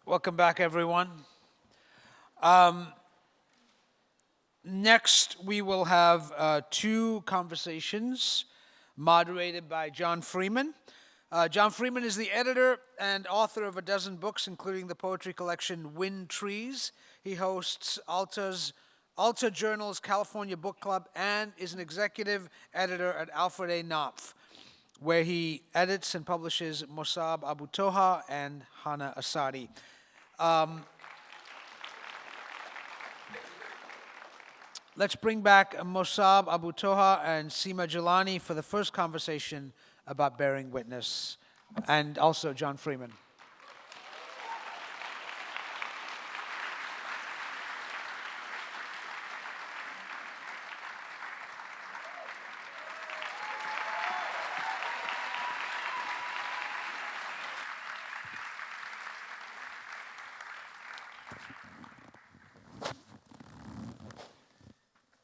Welcome back, everyone. Next, we will have two conversations moderated by John Freeman. John Freeman is the editor and author of a dozen books, including the poetry collection Wind Trees. He hosts Alta Journal's California Book Club and is an executive editor at Alfred A. Knopf, where he edits and publishes Mossab Abu Toha and Hana Asadi. Let's bring back Mossab Abu Toha and Seema Jilani for the first conversation about bearing witness, and also John Freeman.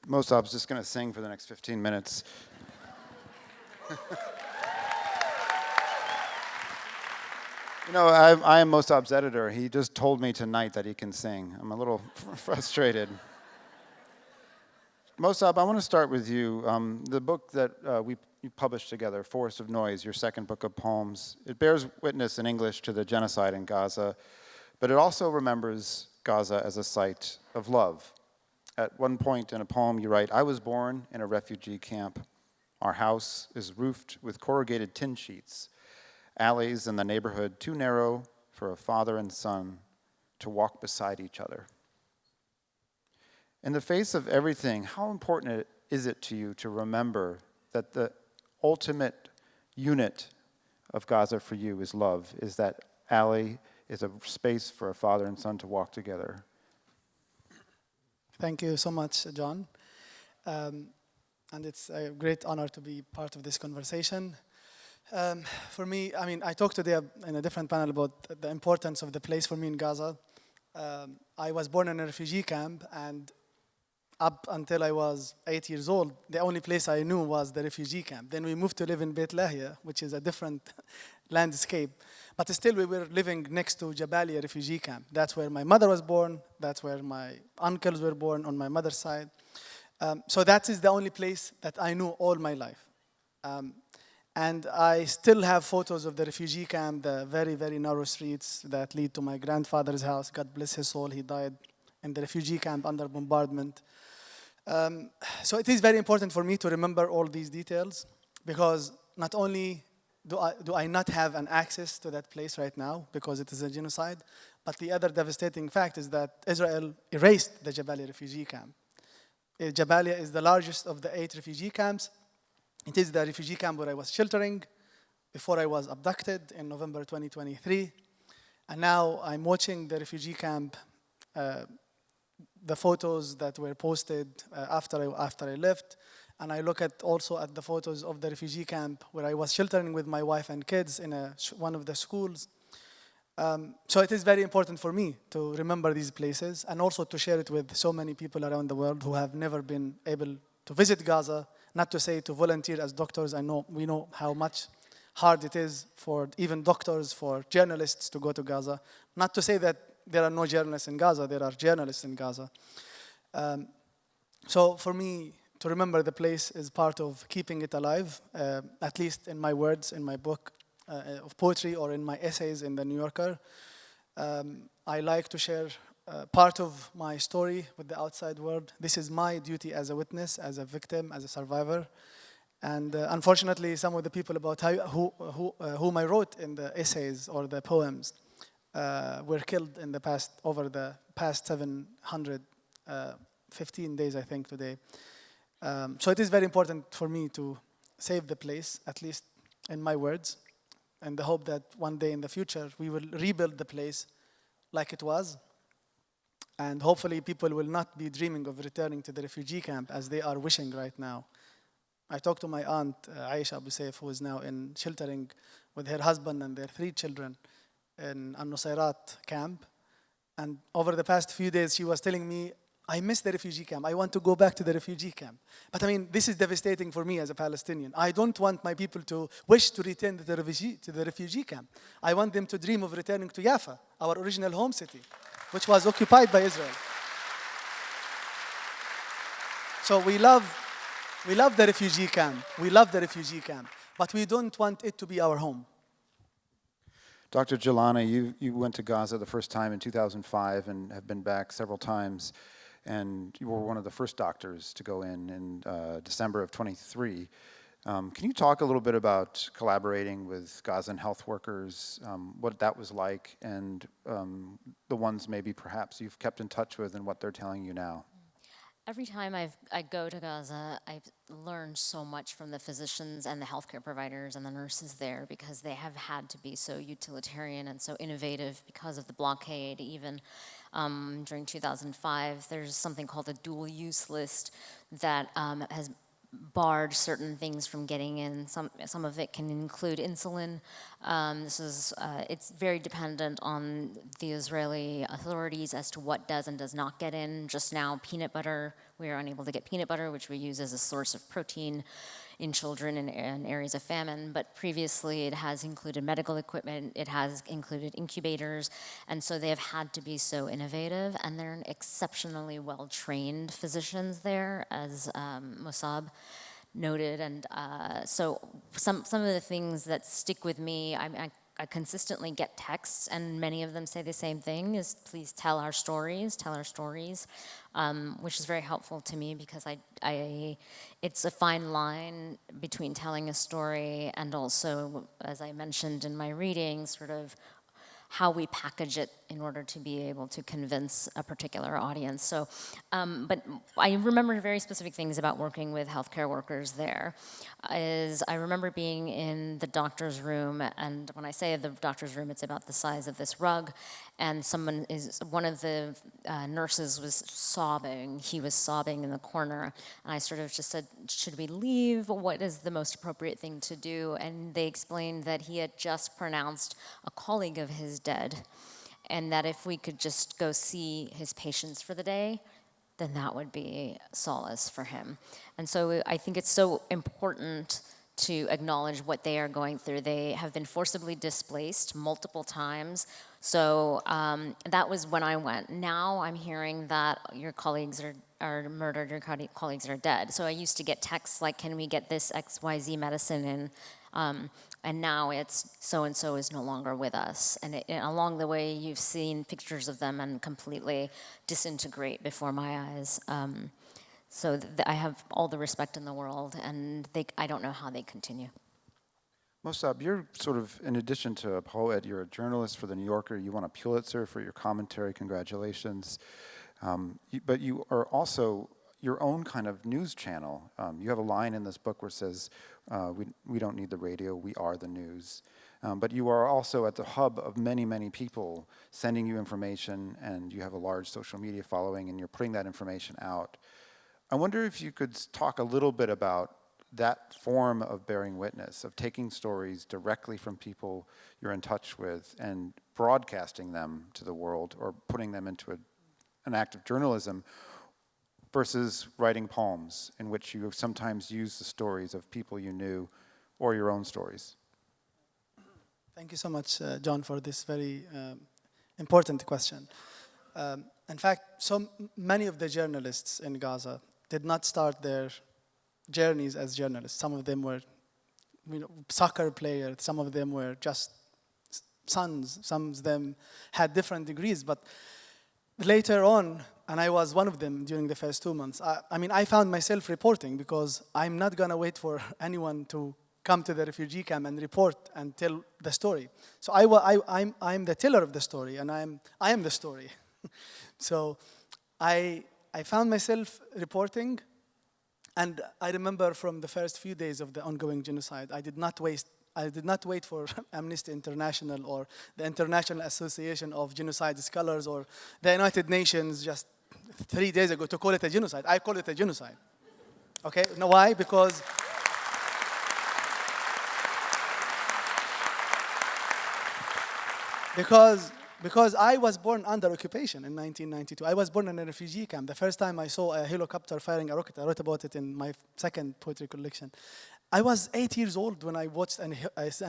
Mossab's just going to sing for the next 15 minutes. You know, I am Mossab's editor. He just told me tonight that he can sing. I'm a little frustrated. Mossab, I want to start with you. The book that we published together, Forest of Noise, your second book of poems, it bears witness in English to the genocide in Gaza, but it also remembers Gaza as a site of love. At one point in a poem you write, "I was born in a refugee camp. Our house is roofed with corrugated tin sheets. Alleys in the neighborhood too narrow for a father and son to walk beside each other." In the face of everything, how important is it to you to remember that the ultimate unit of Gaza for you is love, is that alley, is a space for a father and son to walk together? Thank you so much, John. And it's a great honor to be part of this conversation. For me, I talked today in a different panel about the importance of the place for me in Gaza. I was born in a refugee camp, and up until I was 8 years old, the only place I knew was the refugee camp. Then we moved to live in Beit Lahia, which is a different landscape. But still, we were living next to Jabalia refugee camp. That's where my mother was born. That's where my uncles were born on my mother's side. So that is the only place that I knew all my life. And I still have photos of the refugee camp, the very, very narrow streets that lead to my grandfather's house. God bless his soul. He died in the refugee camp under bombardment. So it is very important for me to remember all these details, because not only do I not have an access to that place right now because it is a genocide, but the other devastating fact is that Israel erased the Jabalia refugee camp. Jabalia is the largest of the 8 refugee camps. It is the refugee camp where I was sheltering before I was abducted in November 2023. And now I'm watching the refugee camp, the photos that were posted after I left. And I look also at the photos of the refugee camp where I was sheltering with my wife and kids in one of the schools. So it is very important for me to remember these places and also to share it with so many people around the world who have never been able to visit Gaza, not to say to volunteer as doctors. We know how much hard it is for even doctors, for journalists to go to Gaza. Not to say that there are no journalists in Gaza, there are journalists in Gaza. So for me, to remember the place is part of keeping it alive, at least in my words, in my book of poetry or in my essays in The New Yorker. I like to share part of my story with the outside world. This is my duty as a witness, as a victim, as a survivor. And unfortunately, some of the people about whom I wrote in the essays or the poems were killed in over the past 715 days, I think, today. So it is very important for me to save the place, at least in my words, and the hope that one day in the future we will rebuild the place like it was. And hopefully people will not be dreaming of returning to the refugee camp as they are wishing right now. I talked to my aunt, Aisha Abu Saif, who is now in sheltering with her husband and their 3 children in Al-Nusayrat camp. And over the past few days, she was telling me, I miss the refugee camp. I want to go back to the refugee camp. But this is devastating for me as a Palestinian. I don't want my people to wish to return to the refugee camp. I want them to dream of returning to Jaffa, our original home city, which was occupied by Israel. So we love the refugee camp. We love the refugee camp, but we don't want it to be our home. Dr. Jelani, you went to Gaza the first time in 2005 and have been back several times, and you were one of the first doctors to go in December of 23. Can you talk a little bit about collaborating with Gazan health workers, what that was like, and the ones maybe perhaps you've kept in touch with and what they're telling you now? Every time I go to Gaza, I've learned so much from the physicians and the healthcare providers and the nurses there, because they have had to be so utilitarian and so innovative because of the blockade. Even during 2005, there's something called a dual-use list that has barred certain things from getting in. Some of it can include insulin. It's very dependent on the Israeli authorities as to what does and does not get in. Just now, peanut butter, we are unable to get peanut butter, which we use as a source of protein in children in areas of famine, but previously it has included medical equipment, it has included incubators, and so they have had to be so innovative, and they're exceptionally well-trained physicians there, as Mossab noted, and so some of the things that stick with me, I consistently get texts, and many of them say the same thing, is please tell our stories, which is very helpful to me, because it's a fine line between telling a story and also, as I mentioned in my reading, sort of how we package it in order to be able to convince a particular audience. So, but I remember very specific things about working with healthcare workers there. I remember being in the doctor's room, and when I say the doctor's room, it's about the size of this rug, and one of the nurses was sobbing. He was sobbing in the corner, and I sort of just said, should we leave? What is the most appropriate thing to do? And they explained that he had just pronounced a colleague of his dead, and that if we could just go see his patients for the day, then that would be solace for him. And so I think it's so important to acknowledge what they are going through. They have been forcibly displaced multiple times. So that was when I went. Now I'm hearing that your colleagues are murdered, your colleagues are dead. So I used to get texts like, can we get this XYZ medicine in? And now it's so-and-so is no longer with us. And along the way, you've seen pictures of them and completely disintegrate before my eyes. So I have all the respect in the world, and I don't know how they continue. Mossab, you're sort of, in addition to a poet, you're a journalist for The New Yorker. You won a Pulitzer for your commentary. Congratulations. But you are also your own kind of news channel. You have a line in this book where it says, we don't need the radio, we are the news. But you are also at the hub of many, many people sending you information, and you have a large social media following, and you're putting that information out. I wonder if you could talk a little bit about that form of bearing witness, of taking stories directly from people you're in touch with and broadcasting them to the world, or putting them into an act of journalism, versus writing poems in which you sometimes use the stories of people you knew or your own stories. Thank you so much, John, for this very important question. In fact, so many of the journalists in Gaza did not start their journeys as journalists. Some of them were soccer players, some of them were just sons, some of them had different degrees, but later on, and I was one of them during the first 2 months, I found myself reporting, because I'm not gonna wait for anyone to come to the refugee camp and report and tell the story. So I'm the teller of the story, and I am the story. So I found myself reporting, and I remember from the first few days of the ongoing genocide, I did not wait for Amnesty International or the International Association of Genocide Scholars or the United Nations just 3 days ago to call it a genocide. I call it a genocide. Okay, know why? Because I was born under occupation in 1992. I was born in a refugee camp. The first time I saw a helicopter firing a rocket, I wrote about it in my second poetry collection. I was 8 years old when I watched an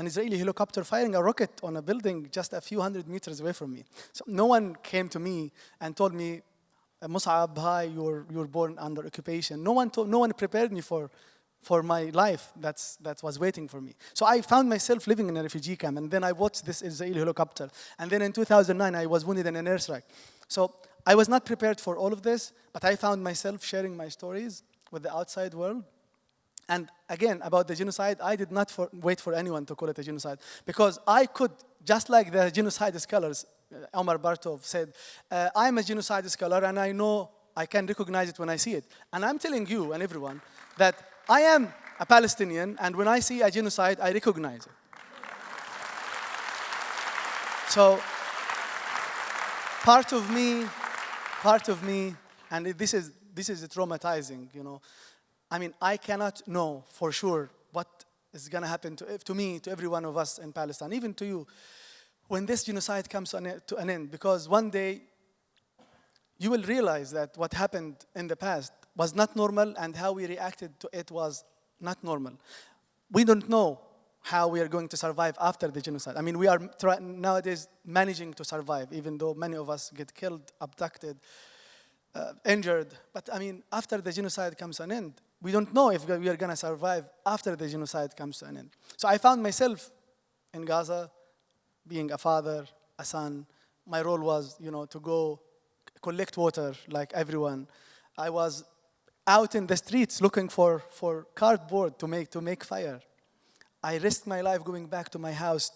Israeli helicopter firing a rocket on a building just a few hundred meters away from me. So no one came to me and told me, Mus'ab, hi, you're born under occupation. No one prepared me for my life that was waiting for me. So I found myself living in a refugee camp, and then I watched this Israeli helicopter. And then in 2009, I was wounded in an airstrike. So I was not prepared for all of this, but I found myself sharing my stories with the outside world. And again, about the genocide, I did not wait for anyone to call it a genocide, because I could, just like the genocide scholars, Omar Bartov said, I'm a genocide scholar and I know I can recognize it when I see it. And I'm telling you and everyone that I am a Palestinian, and when I see a genocide, I recognize it. So part of me, and this is traumatizing, you know. I mean, I cannot know for sure what is going to happen to me, to every one of us in Palestine, even to you, when this genocide comes to an end. Because one day, you will realize that what happened in the past was not normal, and how we reacted to it was not normal. We don't know how we are going to survive after the genocide. I mean, we are nowadays managing to survive, even though many of us get killed, abducted, injured. But I mean, after the genocide comes to an end, we don't know if we are going to survive after the genocide comes to an end. So I found myself in Gaza, being a father, a son. My role was, you know, to go collect water like everyone. I was out in the streets looking for cardboard to make fire. I risked my life going back to my house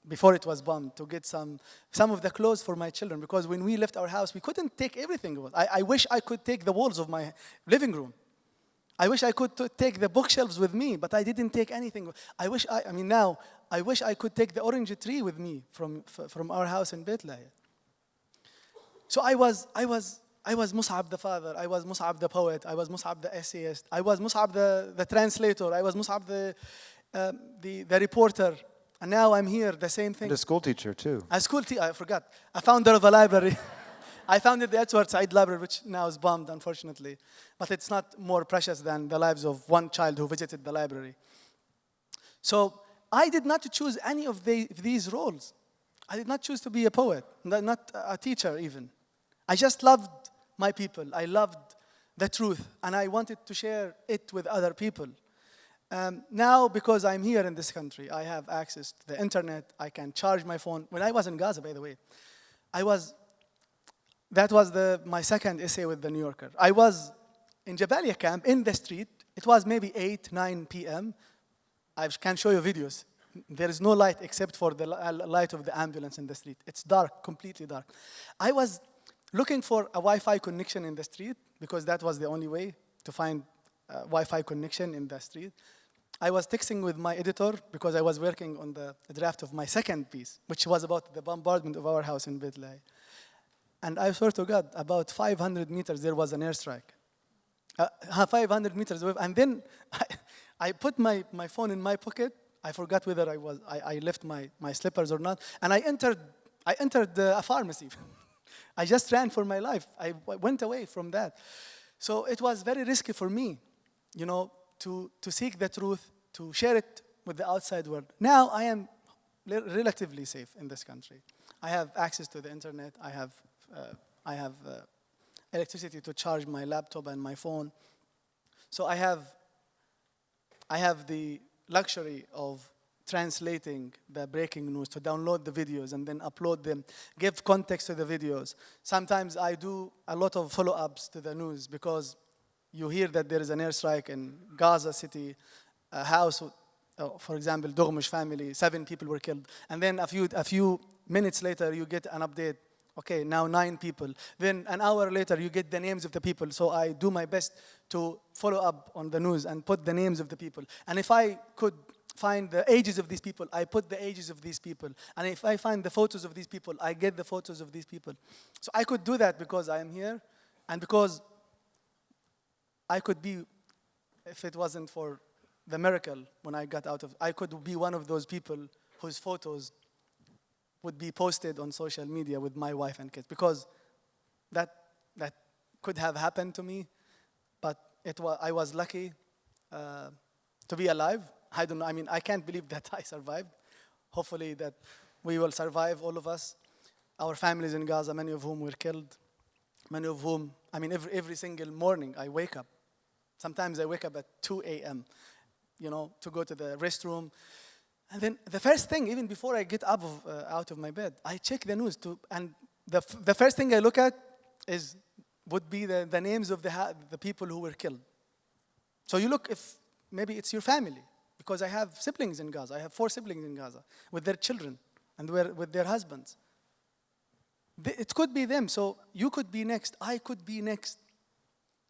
before it was bombed, to get some of the clothes for my children, because when we left our house, we couldn't take everything. I wish I could take the walls of my living room. I wish I could take the bookshelves with me, but I didn't take anything. I wish I could take the orange tree with me from our house in Bethlehem. So I was Mus'ab the father, I was Mus'ab the poet, I was Mus'ab the essayist, I was Mus'ab the translator, I was Mus'ab the reporter, and now I'm here, the same thing. And a school teacher too. A school teacher, I forgot. A founder of a library. I founded the Edward Said Library, which now is bombed, unfortunately. But it's not more precious than the lives of one child who visited the library. So I did not choose any of these roles. I did not choose to be a poet, not a teacher even. I just loved my people. I loved the truth, and I wanted to share it with other people. Now, because I'm here in this country, I have access to the internet. I can charge my phone. When I was in Gaza, by the way, that was my second essay with the New Yorker. I was in Jabalia camp in the street. It was maybe 8, 9 p.m. I can show you videos. There is no light except for the light of the ambulance in the street. It's dark, completely dark. I was looking for a Wi-Fi connection in the street, because that was the only way to find a Wi-Fi connection in the street. I was texting with my editor because I was working on the draft of my second piece, which was about the bombardment of our house in Bethlehem. And I swear to God, about 500 meters, there was an airstrike. 500 meters away. And then I put my phone in my pocket. I forgot whether I left my slippers or not. And I entered a pharmacy. I just ran for my life. I went away from that. So it was very risky for me, you know, to seek the truth, to share it with the outside world. Now I am relatively safe in this country. I have access to the internet. I have electricity to charge my laptop and my phone. So I have the luxury of translating the breaking news, to download the videos and then upload them, give context to the videos. Sometimes I do a lot of follow-ups to the news, because you hear that there is an airstrike in Gaza City, a house, for example, Dormish family, 7 people were killed. And then a few minutes later, you get an update. Okay, now 9 people. Then an hour later, you get the names of the people. So I do my best to follow up on the news and put the names of the people. And if I could find the ages of these people, I put the ages of these people. And if I find the photos of these people, I get the photos of these people. So I could do that because I am here, and because I could be, if it wasn't for the miracle when I got out of, I could be one of those people whose photos would be posted on social media with my wife and kids, because that could have happened to me, but I was lucky to be alive. I don't know. I mean, I can't believe that I survived. Hopefully that we will survive, all of us. Our families in Gaza, many of whom were killed. Many of whom, I mean, every single morning I wake up. Sometimes I wake up at 2 a.m., to go to the restroom. And then the first thing, even before I get up out of my bed, I check the news. And the first thing I look at would be the names of the people who were killed. So you look if maybe it's your family, because I have siblings in Gaza. I have 4 siblings in Gaza with their children and with their husbands. It could be them, so you could be next. I could be next.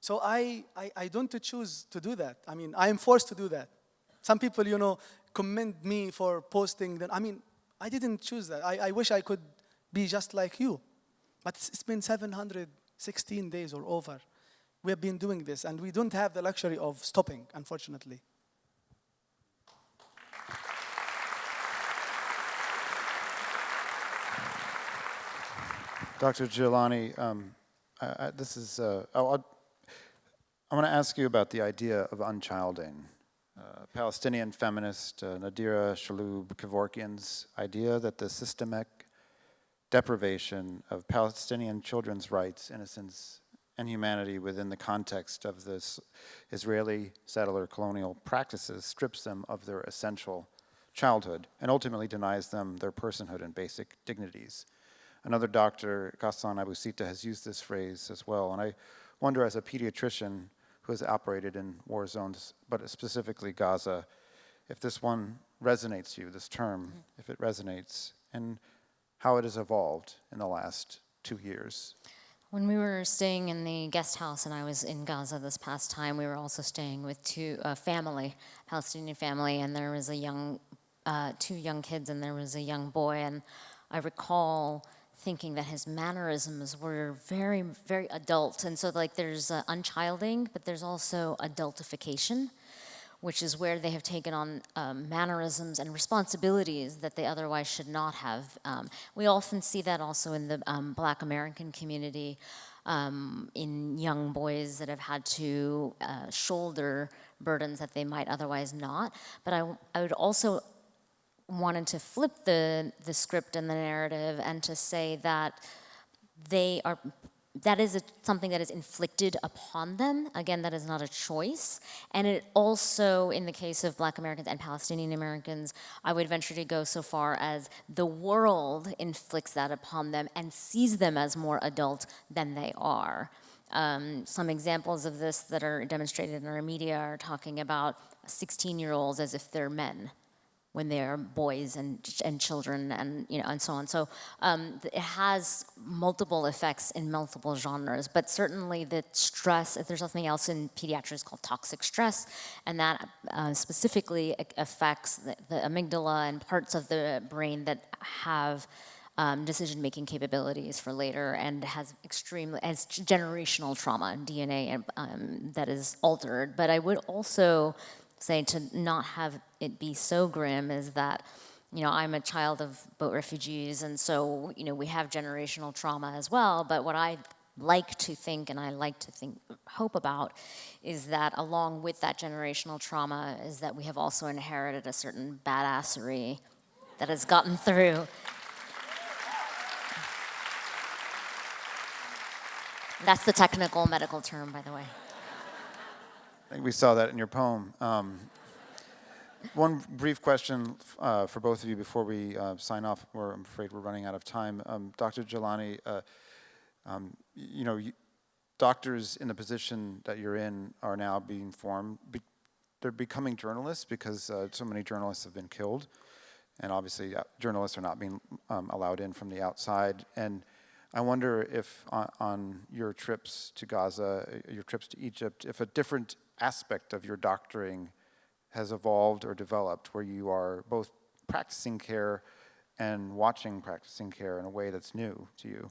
So I don't choose to do that. I mean, I am forced to do that. Some people, commend me for posting that. I mean, I didn't choose that. I wish I could be just like you. But it's been 716 days or over. We have been doing this, and we don't have the luxury of stopping, unfortunately. Dr. Jilani, I want to ask you about the idea of unchilding. Palestinian feminist Nadira Shalhoub-Kevorkian's idea that the systemic deprivation of Palestinian children's rights, innocence, and humanity within the context of this Israeli settler colonial practices strips them of their essential childhood and ultimately denies them their personhood and basic dignities. Another doctor, Ghassan Abu Sita, has used this phrase as well, and I wonder, as a pediatrician who has operated in war zones, but specifically Gaza, if this one resonates to you, this term, if it resonates, and how it has evolved in the last 2 years. When we were staying in the guest house and I was in Gaza this past time, we were also staying with Palestinian family, and there was 2 young kids and there was a young boy, and I recall thinking that his mannerisms were very, very adult. And so there's unchilding, but there's also adultification, which is where they have taken on mannerisms and responsibilities that they otherwise should not have. We often see that also in the Black American community, in young boys that have had to shoulder burdens that they might otherwise not. But I would also wanted to flip the script and the narrative and to say that that is something that is inflicted upon them. Again, that is not a choice. And it also, in the case of Black Americans and Palestinian Americans, I would venture to go so far as the world inflicts that upon them and sees them as more adult than they are. Some examples of this that are demonstrated in our media are talking about 16-year-olds as if they're men, when they're boys and children and so on. So it has multiple effects in multiple genres, but certainly the stress, if there's something else in pediatrics called toxic stress, and that specifically affects the amygdala and parts of the brain that have decision-making capabilities for later, and has generational trauma and DNA that is altered. But I would also say, to not have it be so grim, is that, I'm a child of boat refugees, and so, we have generational trauma as well. But what I like to think, and I like to hope about, is that along with that generational trauma is that we have also inherited a certain badassery that has gotten through. That's the technical medical term, by the way. I think we saw that in your poem. One brief question for both of you before we sign off. I'm afraid we're running out of time. Dr. Jilani, doctors in the position that you're in are now being formed. They're becoming journalists because so many journalists have been killed. And obviously journalists are not being allowed in from the outside. And I wonder if on your trips to Gaza, your trips to Egypt, if a different aspect of your doctoring has evolved or developed, where you are both practicing care and watching practicing care in a way that's new to you.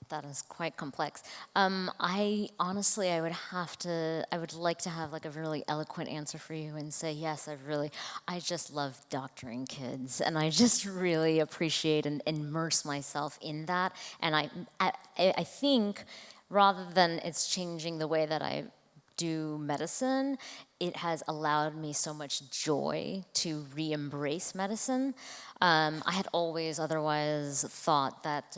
That is quite complex. I honestly, I would like to have a really eloquent answer for you and say, yes, I just love doctoring kids, and I just really appreciate and immerse myself in that. And I think rather than it's changing the way that I do medicine, it has allowed me so much joy to re-embrace medicine. I had always otherwise thought that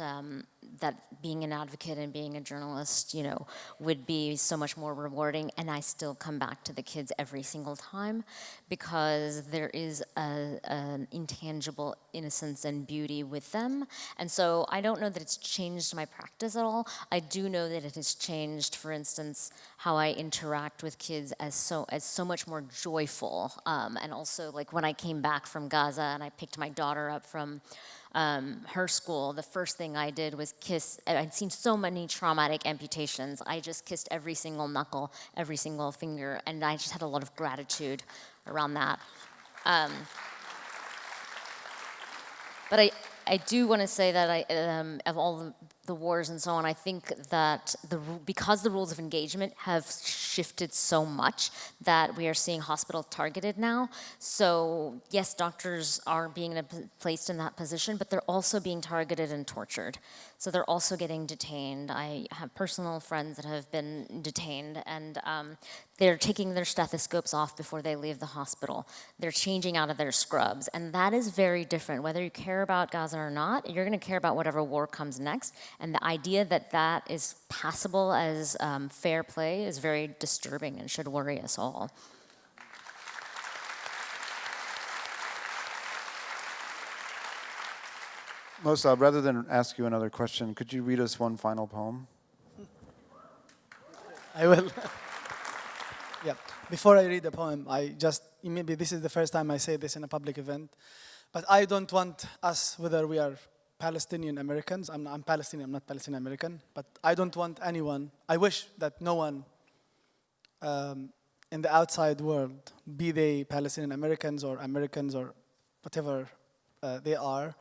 that being an advocate and being a journalist, you know, would be so much more rewarding, and I still come back to the kids every single time because there is an intangible innocence and beauty with them. And so I don't know that it's changed my practice at all. I do know that it has changed, for instance, how I interact with kids as so much more joyful. And also, like when I came back from Gaza and I picked my daughter up from her school, the first thing I did was kiss. I'd seen so many traumatic amputations. I just kissed every single knuckle, every single finger, and I just had a lot of gratitude around that. But I do want to say that of all the wars and so on, I think that because the rules of engagement have shifted so much that we are seeing hospitals targeted now. So yes, doctors are being placed in that position, but they're also being targeted and tortured. So they're also getting detained. I have personal friends that have been detained, and they're taking their stethoscopes off before they leave the hospital. They're changing out of their scrubs, and that is very different. Whether you care about Gaza or not, you're going to care about whatever war comes next, and the idea that that is passable as fair play is very disturbing and should worry us all. Mosa, rather than ask you another question, could you read us one final poem? I will. Yeah. Before I read the poem, maybe this is the first time I say this in a public event, but I don't want us, whether we are Palestinian Americans, I'm Palestinian, I'm not Palestinian American, but I don't want anyone, I wish that no one in the outside world, be they Palestinian Americans or whatever they are,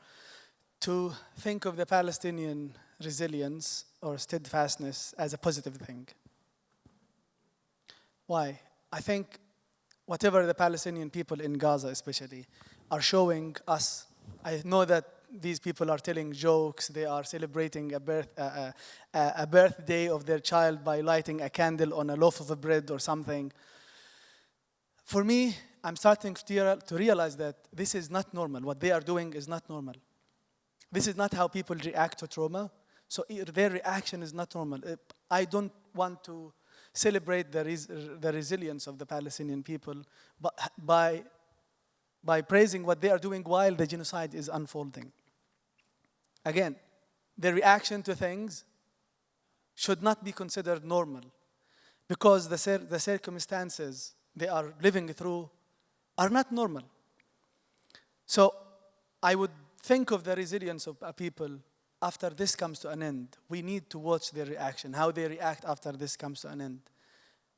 to think of the Palestinian resilience or steadfastness as a positive thing. Why? I think whatever the Palestinian people in Gaza especially are showing us, I know that these people are telling jokes, they are celebrating a birthday of their child by lighting a candle on a loaf of bread or something. For me, I'm starting to realize that this is not normal. What they are doing is not normal. This is not how people react to trauma. So their reaction is not normal. I don't want to celebrate the resilience of the Palestinian people by praising what they are doing while the genocide is unfolding. Again, the reaction to things should not be considered normal because the circumstances they are living through are not normal. So I would think of the resilience of people after this comes to an end. We need to watch their reaction, how they react after this comes to an end.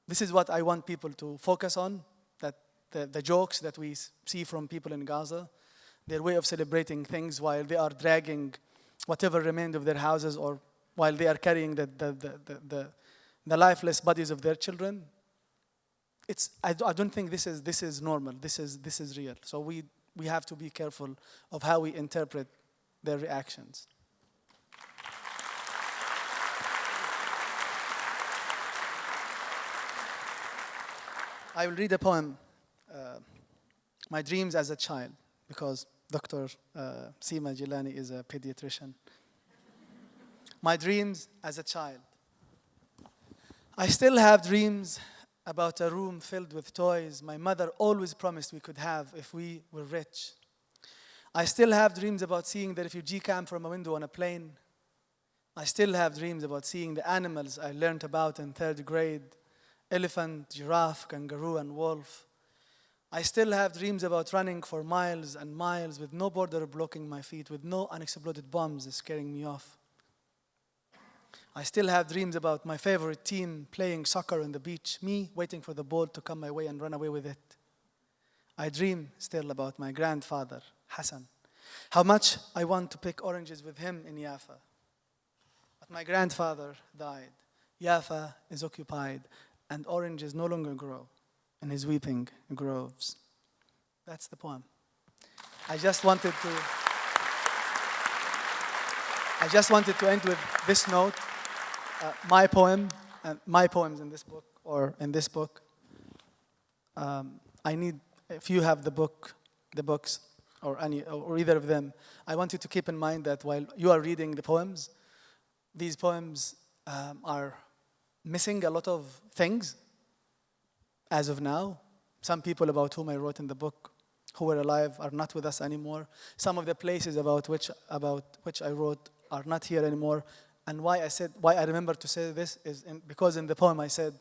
This is what I want people to focus on, that the jokes that we see from people in Gaza, their way of celebrating things while they are dragging whatever remained of their houses or while they are carrying the lifeless bodies of their children. I don't think this is normal. This is real. So we have to be careful of how we interpret their reactions. I will read a poem, My Dreams as a Child, because Dr. Seema Jilani is a pediatrician. My dreams as a child. I still have dreams about a room filled with toys my mother always promised we could have if we were rich. I still have dreams about seeing the refugee camp from a window on a plane. I still have dreams about seeing the animals I learned about in 3rd grade: elephant, giraffe, kangaroo, and wolf. I still have dreams about running for miles and miles with no border blocking my feet, with no unexploded bombs scaring me off. I still have dreams about my favorite team playing soccer on the beach, me waiting for the ball to come my way and run away with it. I dream still about my grandfather, Hassan, how much I want to pick oranges with him in Jaffa. But my grandfather died. Jaffa is occupied, and oranges no longer grow in his weeping groves. That's the poem. I just wanted to end with this note. My poem and my poems in this book, I need, if you have the books, or either of them, I want you to keep in mind that while you are reading the poems, these poems are missing a lot of things as of now. Some people about whom I wrote in the book who were alive are not with us anymore. Some of the places about which I wrote are not here anymore. And why I remember to say this is because in the poem I said,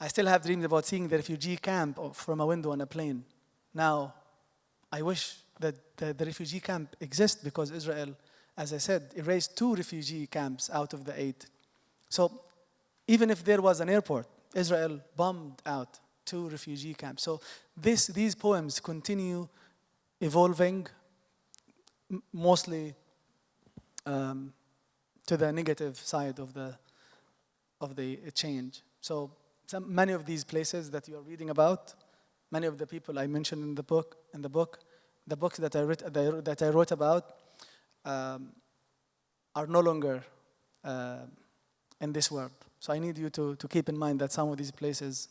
I still have dreams about seeing the refugee camp from a window on a plane. Now, I wish that the refugee camp exists because Israel, as I said, erased 2 refugee camps out of the 8. So even if there was an airport, Israel bombed out 2 refugee camps. So these poems continue evolving, mostly to the negative side of the change. So many of these places that you are reading about, many of the people I mentioned in the book, the books that I wrote about are no longer in this world. So I need you to keep in mind that some of these places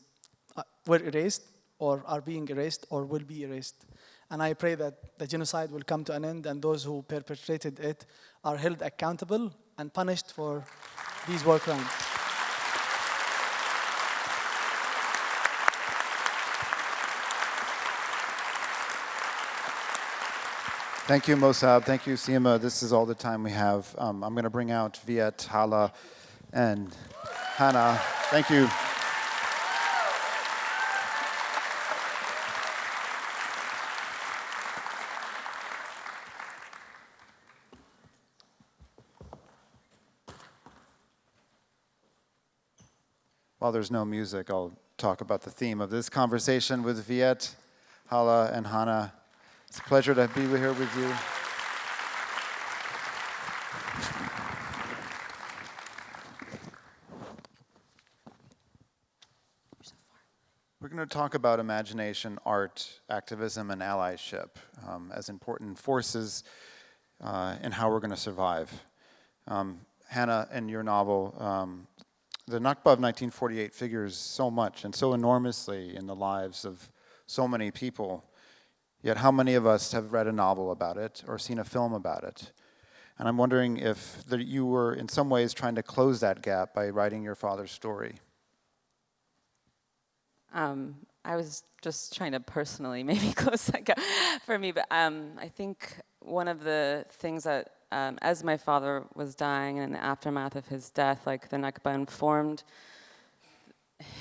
were erased or are being erased or will be erased. And I pray that the genocide will come to an end and those who perpetrated it are held accountable and punished for these war crimes. Thank you, Mossab. Thank you, Seema. This is all the time we have. I'm going to bring out Viet, Hala, and Hannah. Thank you. While there's no music, I'll talk about the theme of this conversation with Viet, Hala, and Hannah. It's a pleasure to be here with you. We're going to talk about imagination, art, activism, and allyship as important forces in how we're going to survive. Hannah, in your novel, the Nakba of 1948 figures so much and so enormously in the lives of so many people. Yet how many of us have read a novel about it or seen a film about it? And I'm wondering if you were in some ways trying to close that gap by writing your father's story. I was just trying to personally maybe close that gap for me, but I think one of the things that, as my father was dying and in the aftermath of his death, like the Nakba informed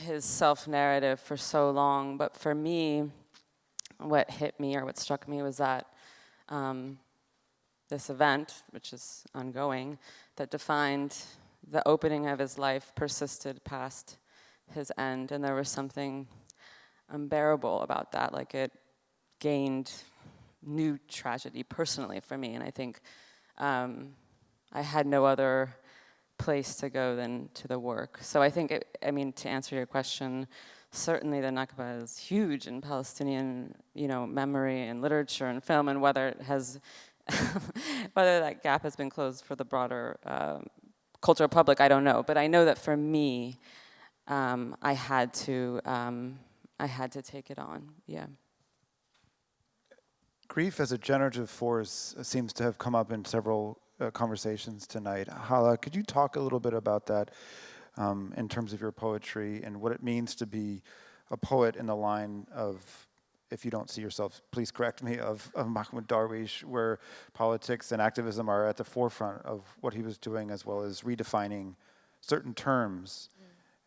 his self-narrative for so long, but for me, what hit me or what struck me was that this event, which is ongoing, that defined the opening of his life persisted past his end, and there was something unbearable about that. Like it gained new tragedy personally for me, and I think I had no other place to go than to the work. So I think, to answer your question, certainly the Nakba is huge in Palestinian, memory and literature and film, and whether it has, whether that gap has been closed for the broader cultural public, I don't know. But I know that for me, I had to take it on. Yeah. Grief as a generative force seems to have come up in several conversations tonight. Hala, could you talk a little bit about that in terms of your poetry and what it means to be a poet in the line of, if you don't see yourself, please correct me, of Mahmoud Darwish, where politics and activism are at the forefront of what he was doing, as well as redefining certain terms.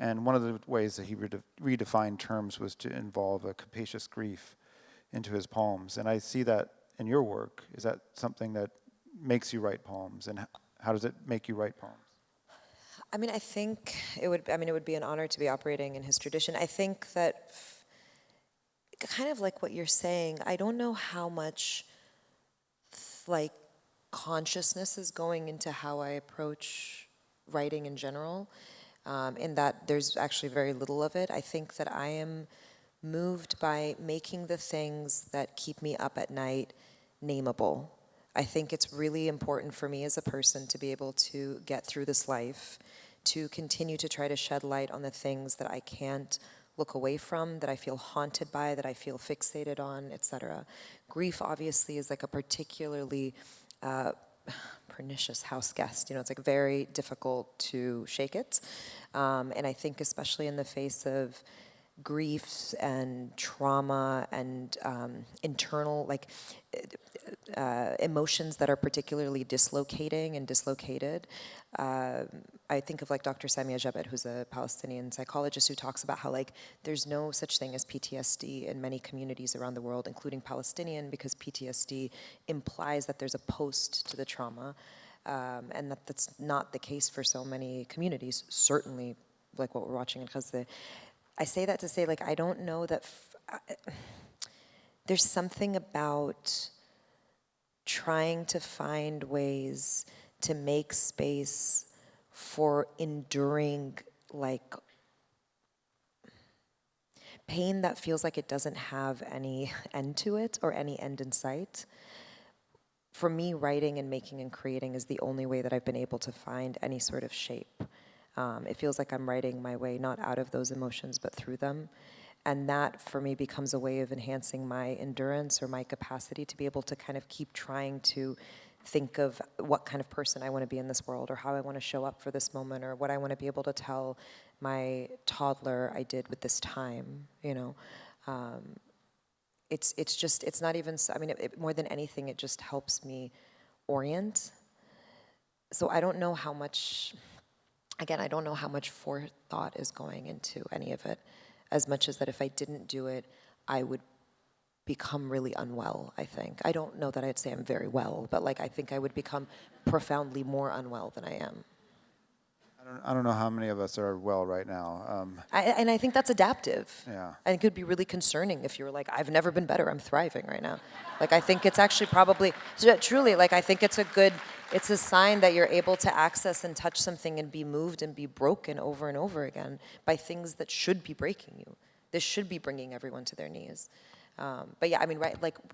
And one of the ways that he redefined terms was to involve a capacious grief into his poems. And I see that in your work. Is that something that makes you write poems? And how does it make you write poems? I think it would be an honor to be operating in his tradition. I think that kind of like what you're saying, I don't know how much like consciousness is going into how I approach writing in general. In that there's actually very little of it. I think that I am moved by making the things that keep me up at night nameable. I think it's really important for me as a person to be able to get through this life, to continue to try to shed light on the things that I can't look away from, that I feel haunted by, that I feel fixated on, etc. Grief obviously is like a particularly pernicious house guest. You know, it's like very difficult to shake it. And I think especially in the face of grief and trauma and internal, like, emotions that are particularly dislocating and dislocated. I think of like Dr. Samia Jabed, who's a Palestinian psychologist, who talks about how like there's no such thing as PTSD in many communities around the world, including Palestinian, because PTSD implies that there's a post to the trauma, and that's not the case for so many communities, certainly like what we're watching in Gaza. I say that to say, like, I don't know that there's something about trying to find ways to make space for enduring, like, pain that feels like it doesn't have any end to it or any end in sight. For me, writing and making and creating is the only way that I've been able to find any sort of shape. It feels like I'm writing my way not out of those emotions, but through them. And that, for me, becomes a way of enhancing my endurance or my capacity to be able to kind of keep trying to think of what kind of person I want to be in this world, or how I want to show up for this moment, or what I want to be able to tell my toddler I did with this time, you know. It's just, it's not even, I mean, more than anything, it just helps me orient. So I don't know how much, again, I don't know how much forethought is going into any of it, as much as that if I didn't do it, I would become really unwell, I think. I don't know that I'd say I'm very well, but like I think I would become profoundly more unwell than I am. I don't know how many of us are well right now. And I think that's adaptive. Yeah. And it could be really concerning if you were like, I've never been better, I'm thriving right now. Like, I think it's actually probably, truly, like, I think it's a sign that you're able to access and touch something and be moved and be broken over and over again by things that should be breaking you. This should be bringing everyone to their knees. But yeah, I mean,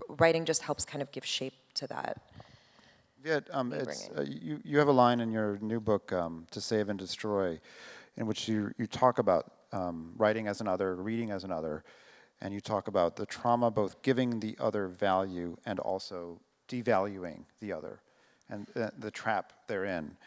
writing just helps kind of give shape to that. Viet, you have a line in your new book, To Save and Destroy, in which you talk about writing as another, reading as another, and you talk about the trauma both giving the other value and also devaluing the other, and the trap they're in.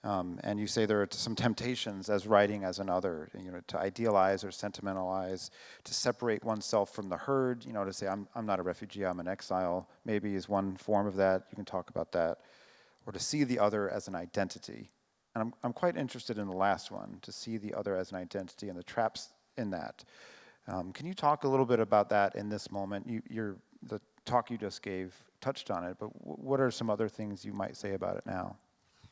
And you say there are some temptations as writing as another, you know, to idealize or sentimentalize, to separate oneself from the herd, you know, to say I'm not a refugee, I'm an exile, maybe is one form of that. You can talk about that. Or to see the other as an identity. And I'm quite interested in the last one, to see the other as an identity and the traps in that. Can you talk a little bit about that in this moment? The talk you just gave touched on it, but what are some other things you might say about it now?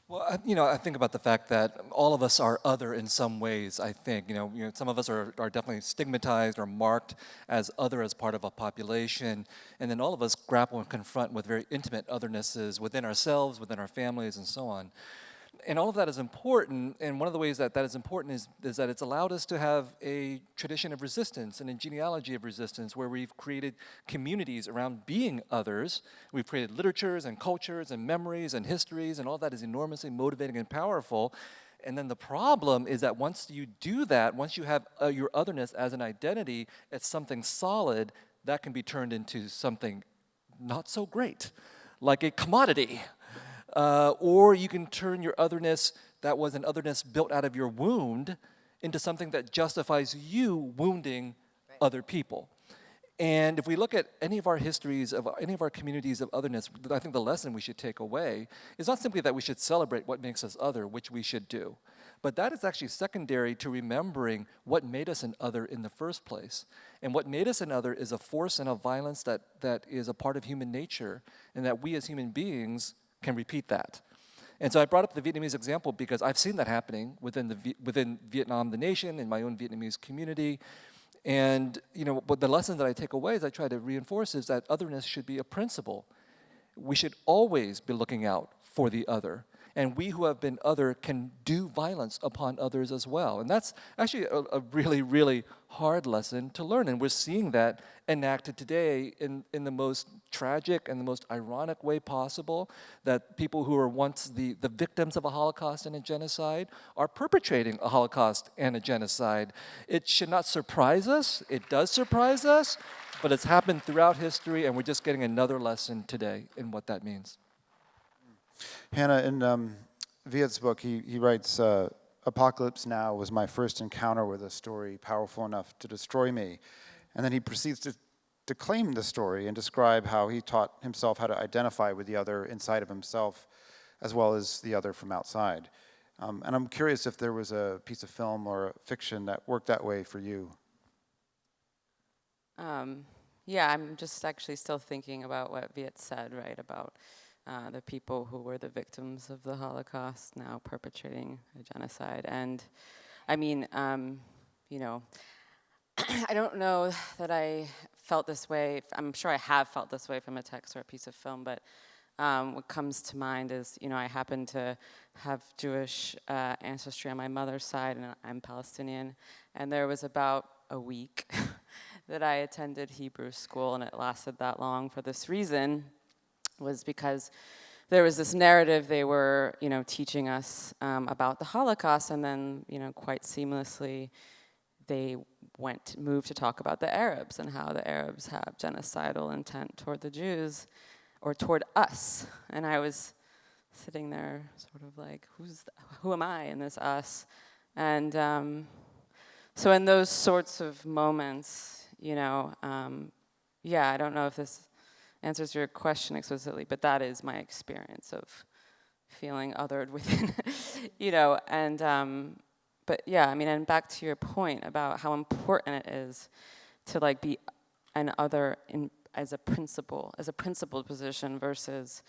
Well, I think about the fact that all of us are other in some ways, I think. You know, some of us are definitely stigmatized or marked as other as part of a population, and then all of us grapple and confront with very intimate othernesses within ourselves, within our families, and so on. And all of that is important, and one of the ways that is important is that it's allowed us to have a tradition of resistance and a genealogy of resistance where we've created communities around being others. We've created literatures and cultures and memories and histories, and all that is enormously motivating and powerful. And then the problem is that once you do that, once you have your otherness as an identity, it's something solid, that can be turned into something not so great, like a commodity. Or you can turn your otherness, that was an otherness built out of your wound, into something that justifies you wounding other people. And if we look at any of our histories, of any of our communities of otherness, I think the lesson we should take away is not simply that we should celebrate what makes us other, which we should do, but that is actually secondary to remembering what made us an other in the first place. And what made us an other is a force and a violence that is a part of human nature, and that we as human beings can repeat that. And so I brought up the Vietnamese example because I've seen that happening within Vietnam, the nation, in my own Vietnamese community. And but the lesson that I take away, as I try to reinforce, is that otherness should be a principle. We should always be looking out for the other. And we who have been other can do violence upon others as well. And that's actually a really, really hard lesson to learn. And we're seeing that enacted today in the most tragic and the most ironic way possible, that people who were once the victims of a Holocaust and a genocide are perpetrating a Holocaust and a genocide. It should not surprise us. It does surprise us, but it's happened throughout history, and we're just getting another lesson today in what that means. Hannah, in Viet's book, he writes, "Apocalypse Now was my first encounter with a story powerful enough to destroy me." And then he proceeds to claim the story and describe how he taught himself how to identify with the other inside of himself, as well as the other from outside. And I'm curious if there was a piece of film or fiction that worked that way for you. Yeah, I'm just actually still thinking about what Viet said, right, about the people who were the victims of the Holocaust now perpetrating a genocide. And I mean, you know, I don't know that I felt this way. I'm sure I have felt this way from a text or a piece of film, but what comes to mind is, you know, I happen to have Jewish ancestry on my mother's side, and I'm Palestinian. And there was about a week that I attended Hebrew school, and it lasted that long for this reason, was because there was this narrative they were, you know, teaching us about the Holocaust, and then, you know, quite seamlessly, they moved to talk about the Arabs and how the Arabs have genocidal intent toward the Jews, or toward us. And I was sitting there sort of like, who am I in this us? And so in those sorts of moments, you know, yeah, I don't know if this answers your question explicitly, but that is my experience of feeling othered within, you know, and, but yeah, I mean, and back to your point about how important it is to like be an other as a principled position versus,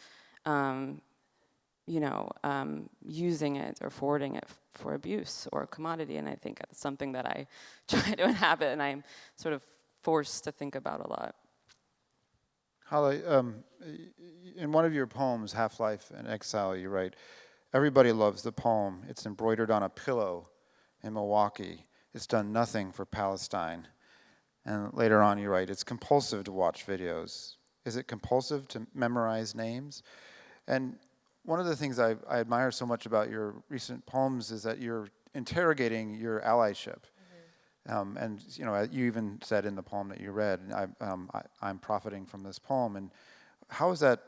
you know, using it or forwarding it for abuse or commodity. And I think that's something that I try to inhabit, and I'm sort of forced to think about a lot. Hala, in one of your poems, Half-Life in Exile, you write, "Everybody loves the poem. It's embroidered on a pillow in Milwaukee. It's done nothing for Palestine." And later on you write, "It's compulsive to watch videos. Is it compulsive to memorize names?" And one of the things I admire so much about your recent poems is that you're interrogating your allyship. And you know, you even said in the poem that you read, I'm profiting from this poem. And how has that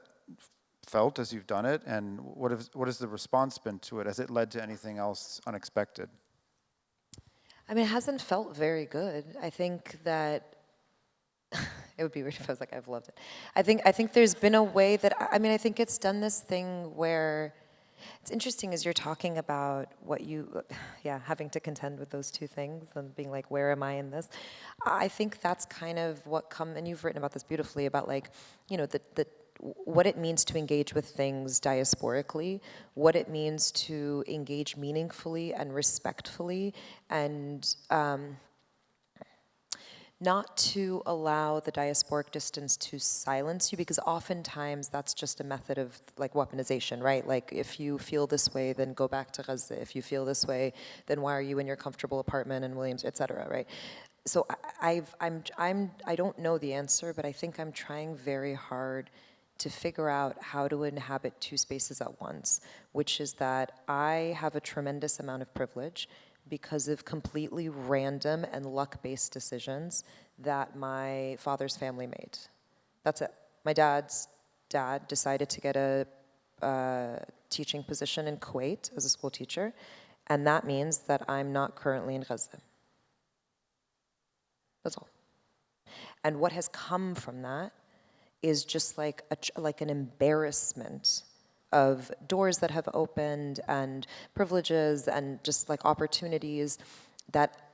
felt as you've done it? And what has the response been to it? Has it led to anything else unexpected? I mean, it hasn't felt very good. I think that it would be weird if I was like, I've loved it. I think there's been a way that, I mean, I think it's done this thing where, it's interesting as you're talking about what you, having to contend with those two things and being like, where am I in this? I think that's kind of what and you've written about this beautifully, about like, you know, what it means to engage with things diasporically, what it means to engage meaningfully and respectfully, and not to allow the diasporic distance to silence you, because oftentimes that's just a method of like weaponization, right? Like, if you feel this way, then go back to Gaza. If you feel this way, then why are you in your comfortable apartment in Williams, et cetera, right? So I don't know the answer, but I think I'm trying very hard to figure out how to inhabit two spaces at once, which is that I have a tremendous amount of privilege because of completely random and luck-based decisions that my father's family made. That's it. My dad's dad decided to get a teaching position in Kuwait as a school teacher, and that means that I'm not currently in Gaza. That's all. And what has come from that is just like an embarrassment of doors that have opened and privileges and just like opportunities that,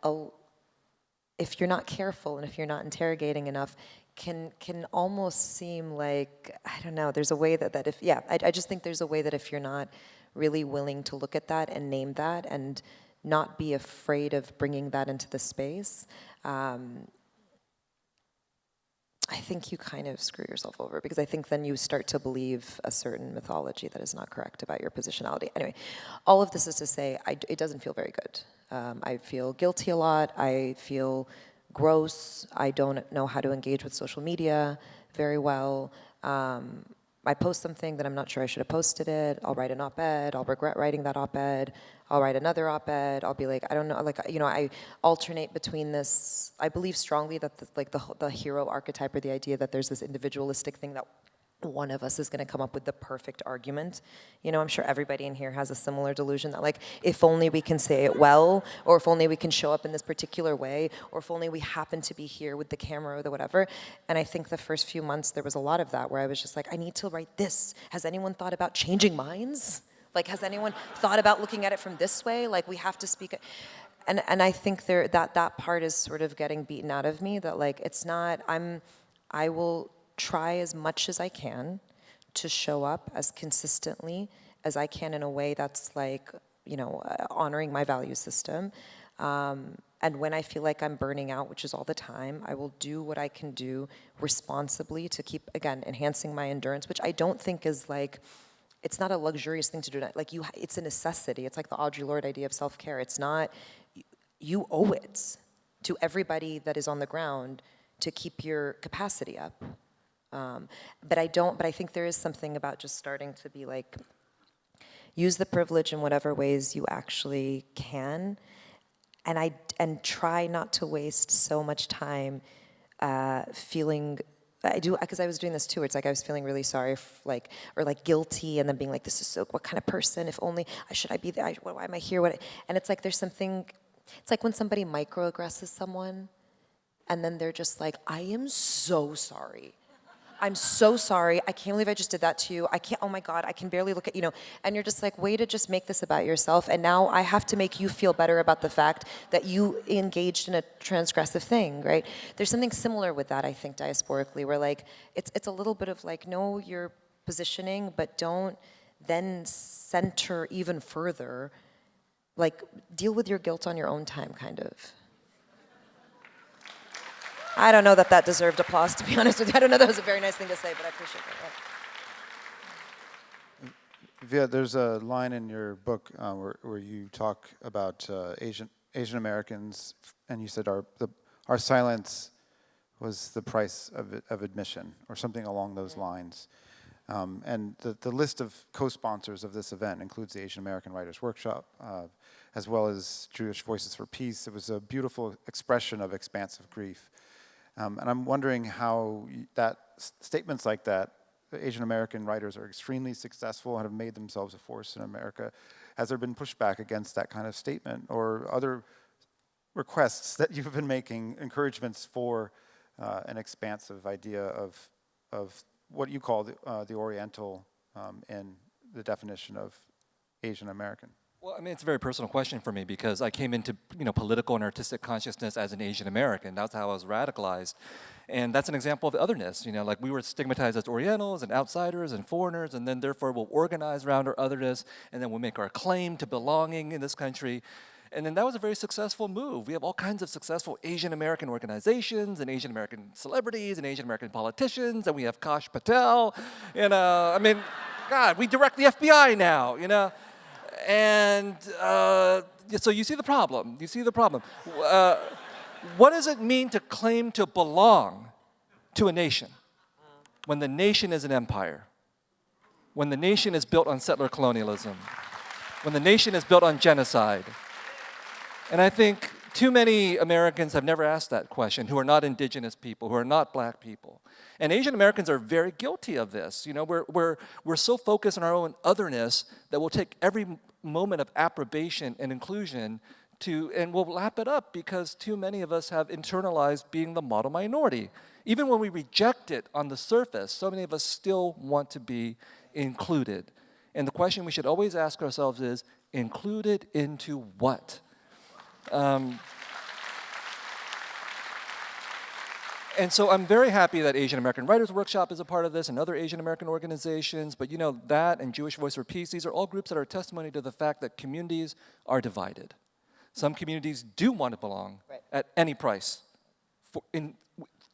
if you're not careful and if you're not interrogating enough, can almost seem like, I don't know, there's a way that if, I just think there's a way that if you're not really willing to look at that and name that and not be afraid of bringing that into the space, I think you kind of screw yourself over, because I think then you start to believe a certain mythology that is not correct about your positionality. Anyway, all of this is to say, it doesn't feel very good. I feel guilty a lot. I feel gross. I don't know how to engage with social media very well. I post something that I'm not sure I should have posted it. I'll write an op-ed. I'll regret writing that op-ed. I'll write another op-ed. I'll be like, I don't know, like, you know, I alternate between this. I believe strongly that the hero archetype, or the idea that there's this individualistic thing that one of us is going to come up with the perfect argument. You know, I'm sure everybody in here has a similar delusion that, like, if only we can say it well, or if only we can show up in this particular way, or if only we happen to be here with the camera or the whatever. And I think the first few months there was a lot of that, where I was just like, I need to write this. Has anyone thought about changing minds? Like, has anyone thought about looking at it from this way? Like, we have to speak. And I think that part is sort of getting beaten out of me, that, like, it's not, I will try as much as I can to show up as consistently as I can in a way that's, like, you know, honoring my value system. And when I feel like I'm burning out, which is all the time, I will do what I can do responsibly to keep, again, enhancing my endurance, which I don't think is, like, it's not a luxurious thing to do. Like, it's a necessity. It's like the Audre Lorde idea of self-care. It's not, you owe it to everybody that is on the ground to keep your capacity up. But I think there is something about just starting to be like, use the privilege in whatever ways you actually can, and try not to waste so much time feeling. I do, because I was doing this too. It's like I was feeling really sorry, or guilty, and then being like, "This is so. What kind of person? If only should I be there? Why am I here? What?" And it's like there's something. It's like when somebody microaggresses someone, and then they're just like, "I am so sorry. I'm so sorry. I can't believe I just did that to you. I can't, oh my God, I can barely look at, you know," and you're just like, way to just make this about yourself. And now I have to make you feel better about the fact that you engaged in a transgressive thing, right? There's something similar with that, I think, diasporically, where, like, it's a little bit of like, know your positioning, but don't then center even further. Like, deal with your guilt on your own time, kind of. I don't know that deserved applause, to be honest with you. I don't know that was a very nice thing to say, but I appreciate it. Yeah. Via, there's a line in your book where you talk about Asian Americans, and you said our silence was the price of admission, or something along those lines. And the list of co-sponsors of this event includes the Asian American Writers Workshop, as well as Jewish Voices for Peace. It was a beautiful expression of expansive grief. And I'm wondering how statements like that, Asian American writers are extremely successful and have made themselves a force in America. Has there been pushback against that kind of statement, or other requests that you've been making, encouragements for an expansive idea of what you call the Oriental in the definition of Asian American? Well, I mean, it's a very personal question for me, because I came into, you know, political and artistic consciousness as an Asian American. That's how I was radicalized. And that's an example of otherness. You know, like, we were stigmatized as Orientals and outsiders and foreigners, and then therefore we'll organize around our otherness, and then we'll make our claim to belonging in this country. And then that was a very successful move. We have all kinds of successful Asian American organizations and Asian American celebrities and Asian American politicians, and we have Kash Patel, you know, I mean, God, we direct the FBI now, you know. And so you see the problem. You see the problem. What does it mean to claim to belong to a nation when the nation is an empire? When the nation is built on settler colonialism? When the nation is built on genocide? And I think too many Americans have never asked that question, who are not indigenous people, who are not black people. And Asian Americans are very guilty of this. You know, we're so focused on our own otherness that we'll take every moment of approbation and inclusion and we'll lap it up, because too many of us have internalized being the model minority. Even when we reject it on the surface, so many of us still want to be included. And the question we should always ask ourselves is, included into what? And so I'm very happy that Asian American Writers Workshop is a part of this, and other Asian American organizations. But, you know, that and Jewish Voice for Peace, these are all groups that are testimony to the fact that communities are divided. Some communities do want to belong at any price,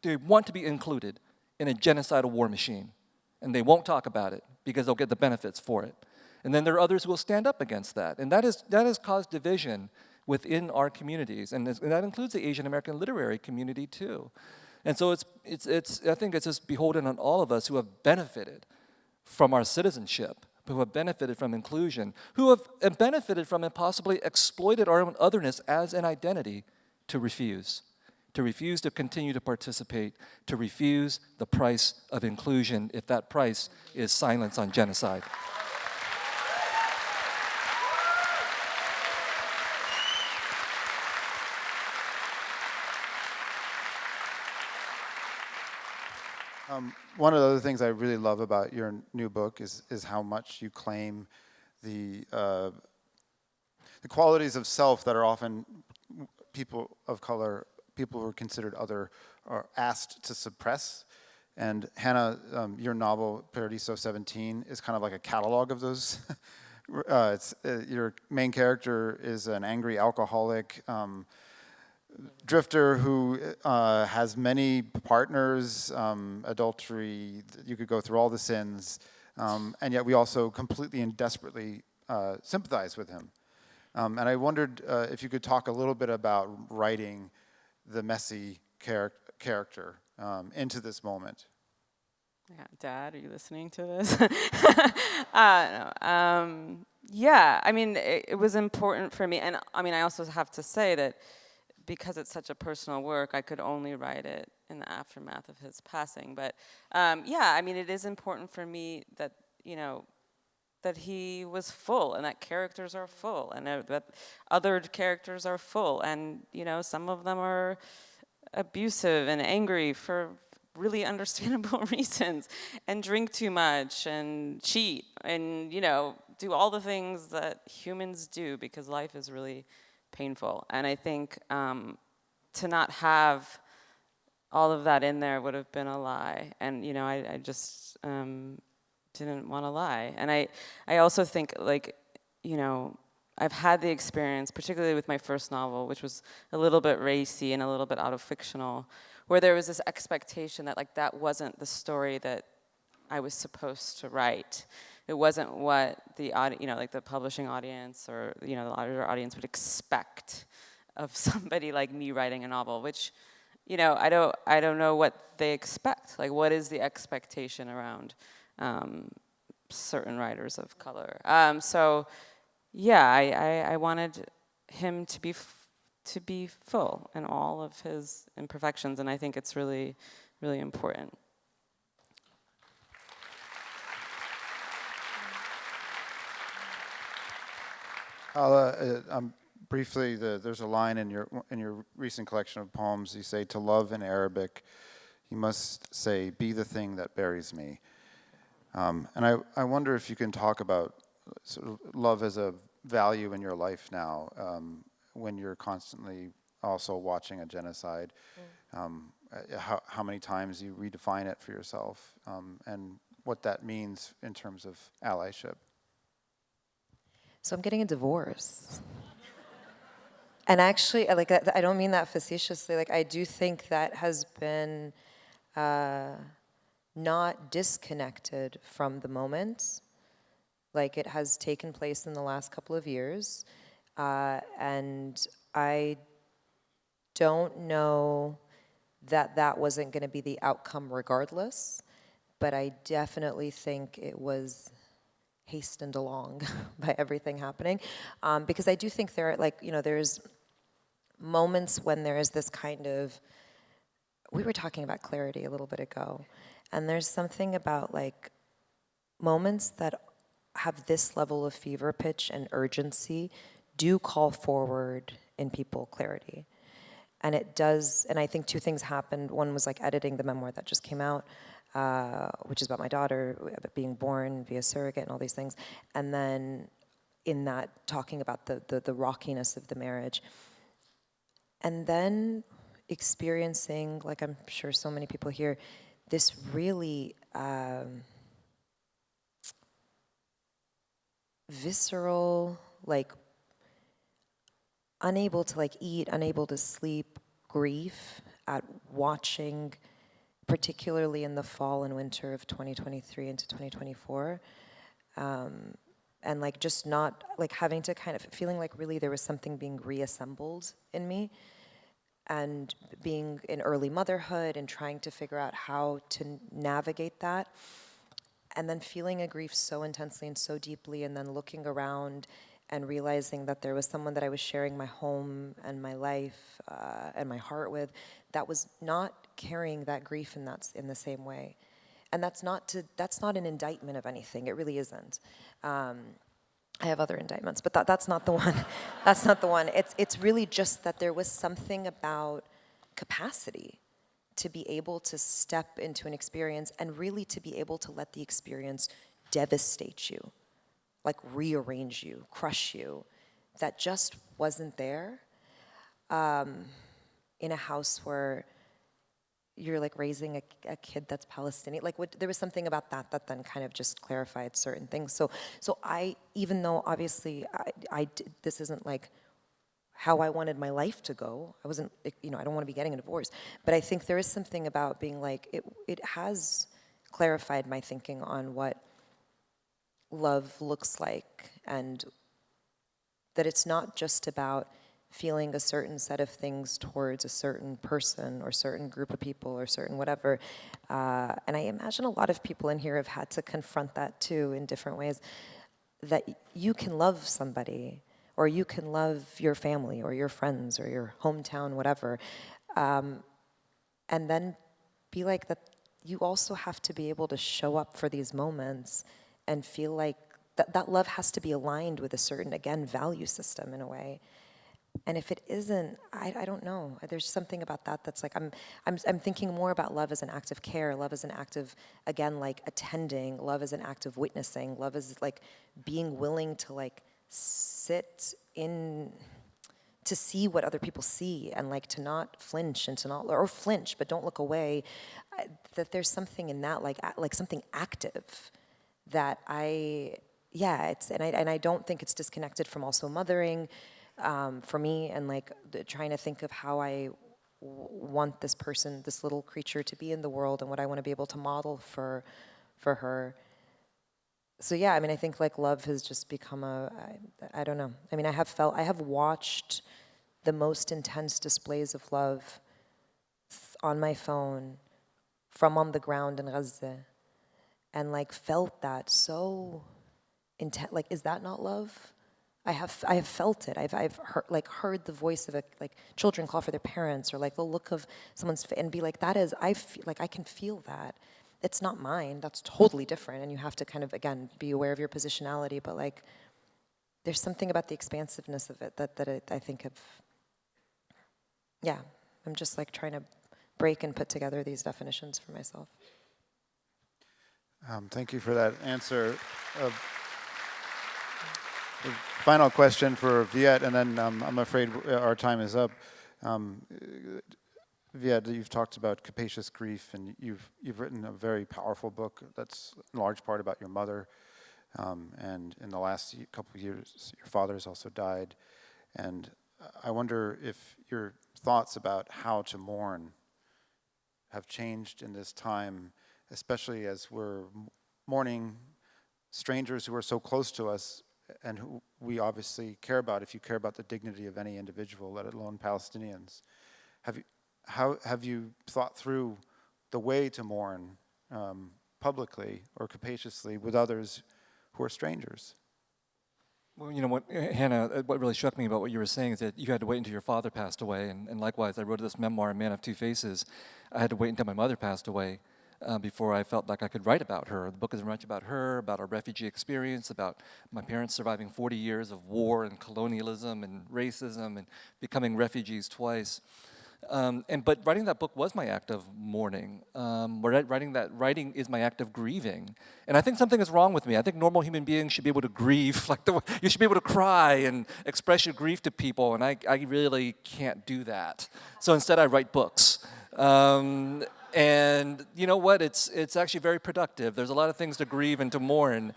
they want to be included in a genocidal war machine, and they won't talk about it because they'll get the benefits for it. And then there are others who will stand up against that, and that has caused division within our communities, and that includes the Asian American literary community too. And so I think it's just beholden on all of us who have benefited from our citizenship, who have benefited from inclusion, who have benefited from and possibly exploited our own otherness as an identity, to refuse to continue to participate, to refuse the price of inclusion if that price is silence on genocide. One of the other things I really love about your new book is how much you claim the qualities of self that are often people of color, people who are considered other, are asked to suppress. And Hannah, your novel, Paradiso 17, is kind of like a catalog of those. Your main character is an angry alcoholic, drifter who has many partners, adultery, you could go through all the sins, and yet we also completely and desperately sympathize with him. And I wondered if you could talk a little bit about writing the messy character into this moment. Yeah, Dad, are you listening to this? Yeah, I mean, it was important for me, and I mean, I also have to say that because it's such a personal work, I could only write it in the aftermath of his passing. But yeah, I mean, it is important for me that, you know, that he was full, and that characters are full, and that other characters are full, and, you know, some of them are abusive and angry for really understandable reasons, and drink too much, and cheat, and, you know, do all the things that humans do, because life is really painful. And I think to not have all of that in there would have been a lie. And, you know, I just didn't want to lie. And I also think, like, you know, I've had the experience, particularly with my first novel, which was a little bit racy and a little bit out of fictional, where there was this expectation that, like, that wasn't the story that I was supposed to write. It wasn't what the you know, like the publishing audience or, you know, the larger audience would expect of somebody like me writing a novel, which, you know, I don't know what they expect. Like, what is the expectation around certain writers of color? So, yeah, I wanted him to be full in all of his imperfections, and I think it's really, really important. Briefly, there's a line in your recent collection of poems. You say, "To love in Arabic, you must say, 'Be the thing that buries me.'" And I wonder if you can talk about sort of love as a value in your life now, when you're constantly also watching a genocide. How many times you redefine it for yourself, and what that means in terms of allyship. So I'm getting a divorce. And actually, like, I don't mean that facetiously. Like, I do think that has been not disconnected from the moment. Like, it has taken place in the last couple of years. And I don't know that wasn't going to be the outcome regardless. But I definitely think it was hastened along by everything happening, because I do think there are, like, you know, there's moments when there is this kind of, we were talking about clarity a little bit ago, and there's something about, like, moments that have this level of fever pitch and urgency do call forward in people clarity. And it does, and I think two things happened. One was, like, editing the memoir that just came out, which is about my daughter being born via surrogate and all these things. And then in that, talking about the rockiness of the marriage. And then experiencing, like I'm sure so many people here, this really visceral, like, unable to, like, eat, unable to sleep grief at watching, particularly in the fall and winter of 2023 into 2024, and like just not like having to kind of feeling like really there was something being reassembled in me, and being in early motherhood and trying to figure out how to navigate that, and then feeling a grief so intensely and so deeply, and then looking around and realizing that there was someone that I was sharing my home and my life and my heart with that was not carrying that grief in the same way. And that's not an indictment of anything. It really isn't. I have other indictments, but that's not the one. That's not the one. It's really just that there was something about capacity to be able to step into an experience and really to be able to let the experience devastate you, like rearrange you, crush you, that just wasn't there in a house where you're like raising a kid that's Palestinian. Like there was something about that then kind of just clarified certain things. So I, even though obviously this isn't like how I wanted my life to go. I wasn't, I don't want to be getting a divorce. But I think there is something about being like, it has clarified my thinking on what love looks like, and that it's not just about feeling a certain set of things towards a certain person or certain group of people or certain whatever. And I imagine a lot of people in here have had to confront that too in different ways, that you can love somebody or you can love your family or your friends or your hometown, whatever, and then be like that you also have to be able to show up for these moments and feel like that love has to be aligned with a certain, again, value system in a way. And if it isn't, I don't know. There's something about that that's like, I'm thinking more about love as an act of care, love as an act of, again, like attending, love as an act of witnessing, love as like being willing to like sit in, to see what other people see and like to not flinch and to not, or flinch, but don't look away. That there's something in that, like something active that it's, and I don't think it's disconnected from also mothering, for me, and like trying to think of how I want this person, this little creature, to be in the world and what I want to be able to model for her. So yeah, I mean, I think like love has just become I don't know. I mean, I have watched the most intense displays of love on my phone from on the ground in Gaza, and like felt that so intense. Like, is that not love? I have felt it. I've heard the voice of like children call for their parents, or like the look of someone's face, and be like, that is, I feel like I can feel that. It's not mine. That's totally different, and you have to kind of, again, be aware of your positionality. But like, there's something about the expansiveness of it that I think of. Yeah, I'm just like trying to break and put together these definitions for myself. Thank you for that answer. The final question for Viet, and then I'm afraid our time is up. Viet, you've talked about capacious grief, and you've written a very powerful book that's in large part about your mother. And in the last couple of years, your father's also died. And I wonder if your thoughts about how to mourn have changed in this time, especially as we're mourning strangers who are so close to us and who we obviously care about, if you care about the dignity of any individual, let alone Palestinians. Have you thought through the way to mourn publicly or capaciously with others who are strangers? Well, you know what, Hannah, what really struck me about what you were saying is that you had to wait until your father passed away, and likewise, I wrote this memoir, Man of Two Faces. I had to wait until my mother passed away before I felt like I could write about her. The book is very much about her, about our refugee experience, about my parents surviving 40 years of war and colonialism and racism and becoming refugees twice. But writing that book was my act of mourning. Writing is my act of grieving. And I think something is wrong with me. I think normal human beings should be able to grieve, like you should be able to cry and express your grief to people, and I really can't do that. So instead I write books. And you know what, it's actually very productive. There's a lot of things to grieve and to mourn.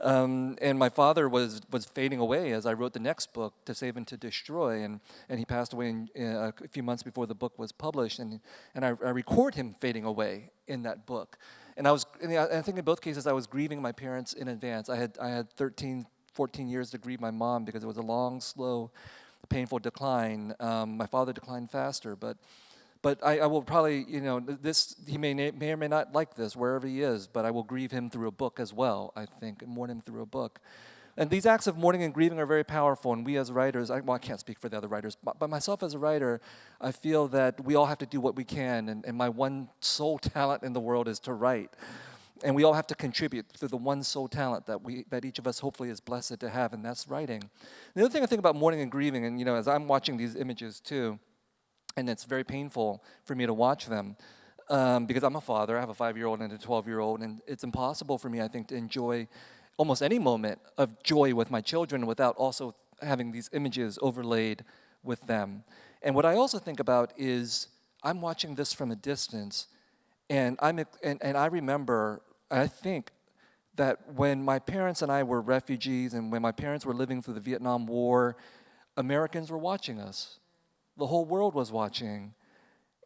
And my father was fading away as I wrote the next book, To Save and to Destroy, and he passed away a few months before the book was published, and I record him fading away in that book. And I think in both cases I was grieving my parents in advance. I had 13, 14 years to grieve my mom because it was a long, slow, painful decline. My father declined faster, but I will probably, he may or may not like this wherever he is, but I will grieve him through a book as well, I think, and mourn him through a book. And these acts of mourning and grieving are very powerful, and we as writers, I can't speak for the other writers, but myself as a writer, I feel that we all have to do what we can, and my one sole talent in the world is to write. And we all have to contribute to the one sole talent that each of us hopefully is blessed to have, and that's writing. The other thing I think about mourning and grieving, and as I'm watching these images too, and it's very painful for me to watch them, because I'm a father, I have a 5-year-old and a 12-year-old, and it's impossible for me, I think, to enjoy almost any moment of joy with my children without also having these images overlaid with them. And what I also think about is I'm watching this from a distance, and I remember, I think, that when my parents and I were refugees and when my parents were living through the Vietnam War, Americans were watching us. The whole world was watching.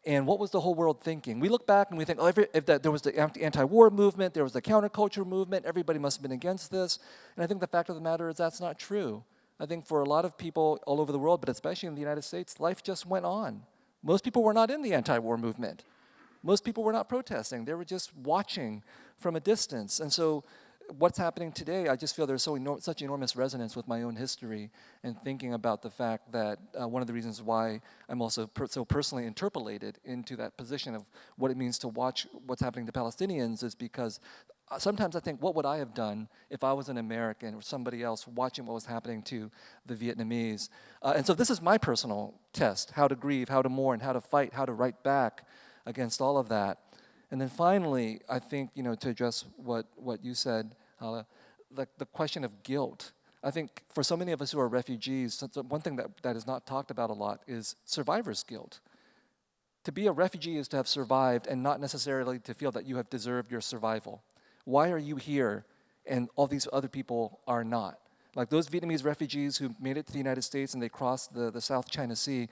And what was the whole world thinking? We look back and we think, if there was the anti-war movement, there was the counterculture movement, everybody must have been against this. And I think the fact of the matter is that's not true. I think for a lot of people all over the world, but especially in the United States, life just went on. Most people were not in the anti-war movement. Most people were not protesting. They were just watching from a distance. And so what's happening today, I just feel there's such enormous resonance with my own history and thinking about the fact that one of the reasons why I'm also so personally interpolated into that position of what it means to watch what's happening to Palestinians is because sometimes I think, what would I have done if I was an American or somebody else watching what was happening to the Vietnamese? And so this is my personal test, how to grieve, how to mourn, how to fight, how to write back against all of that. And then finally, I think, to address what you said, Hala, the question of guilt. I think for so many of us who are refugees, one thing that is not talked about a lot is survivor's guilt. To be a refugee is to have survived and not necessarily to feel that you have deserved your survival. Why are you here and all these other people are not? Like those Vietnamese refugees who made it to the United States and they crossed the South China Sea,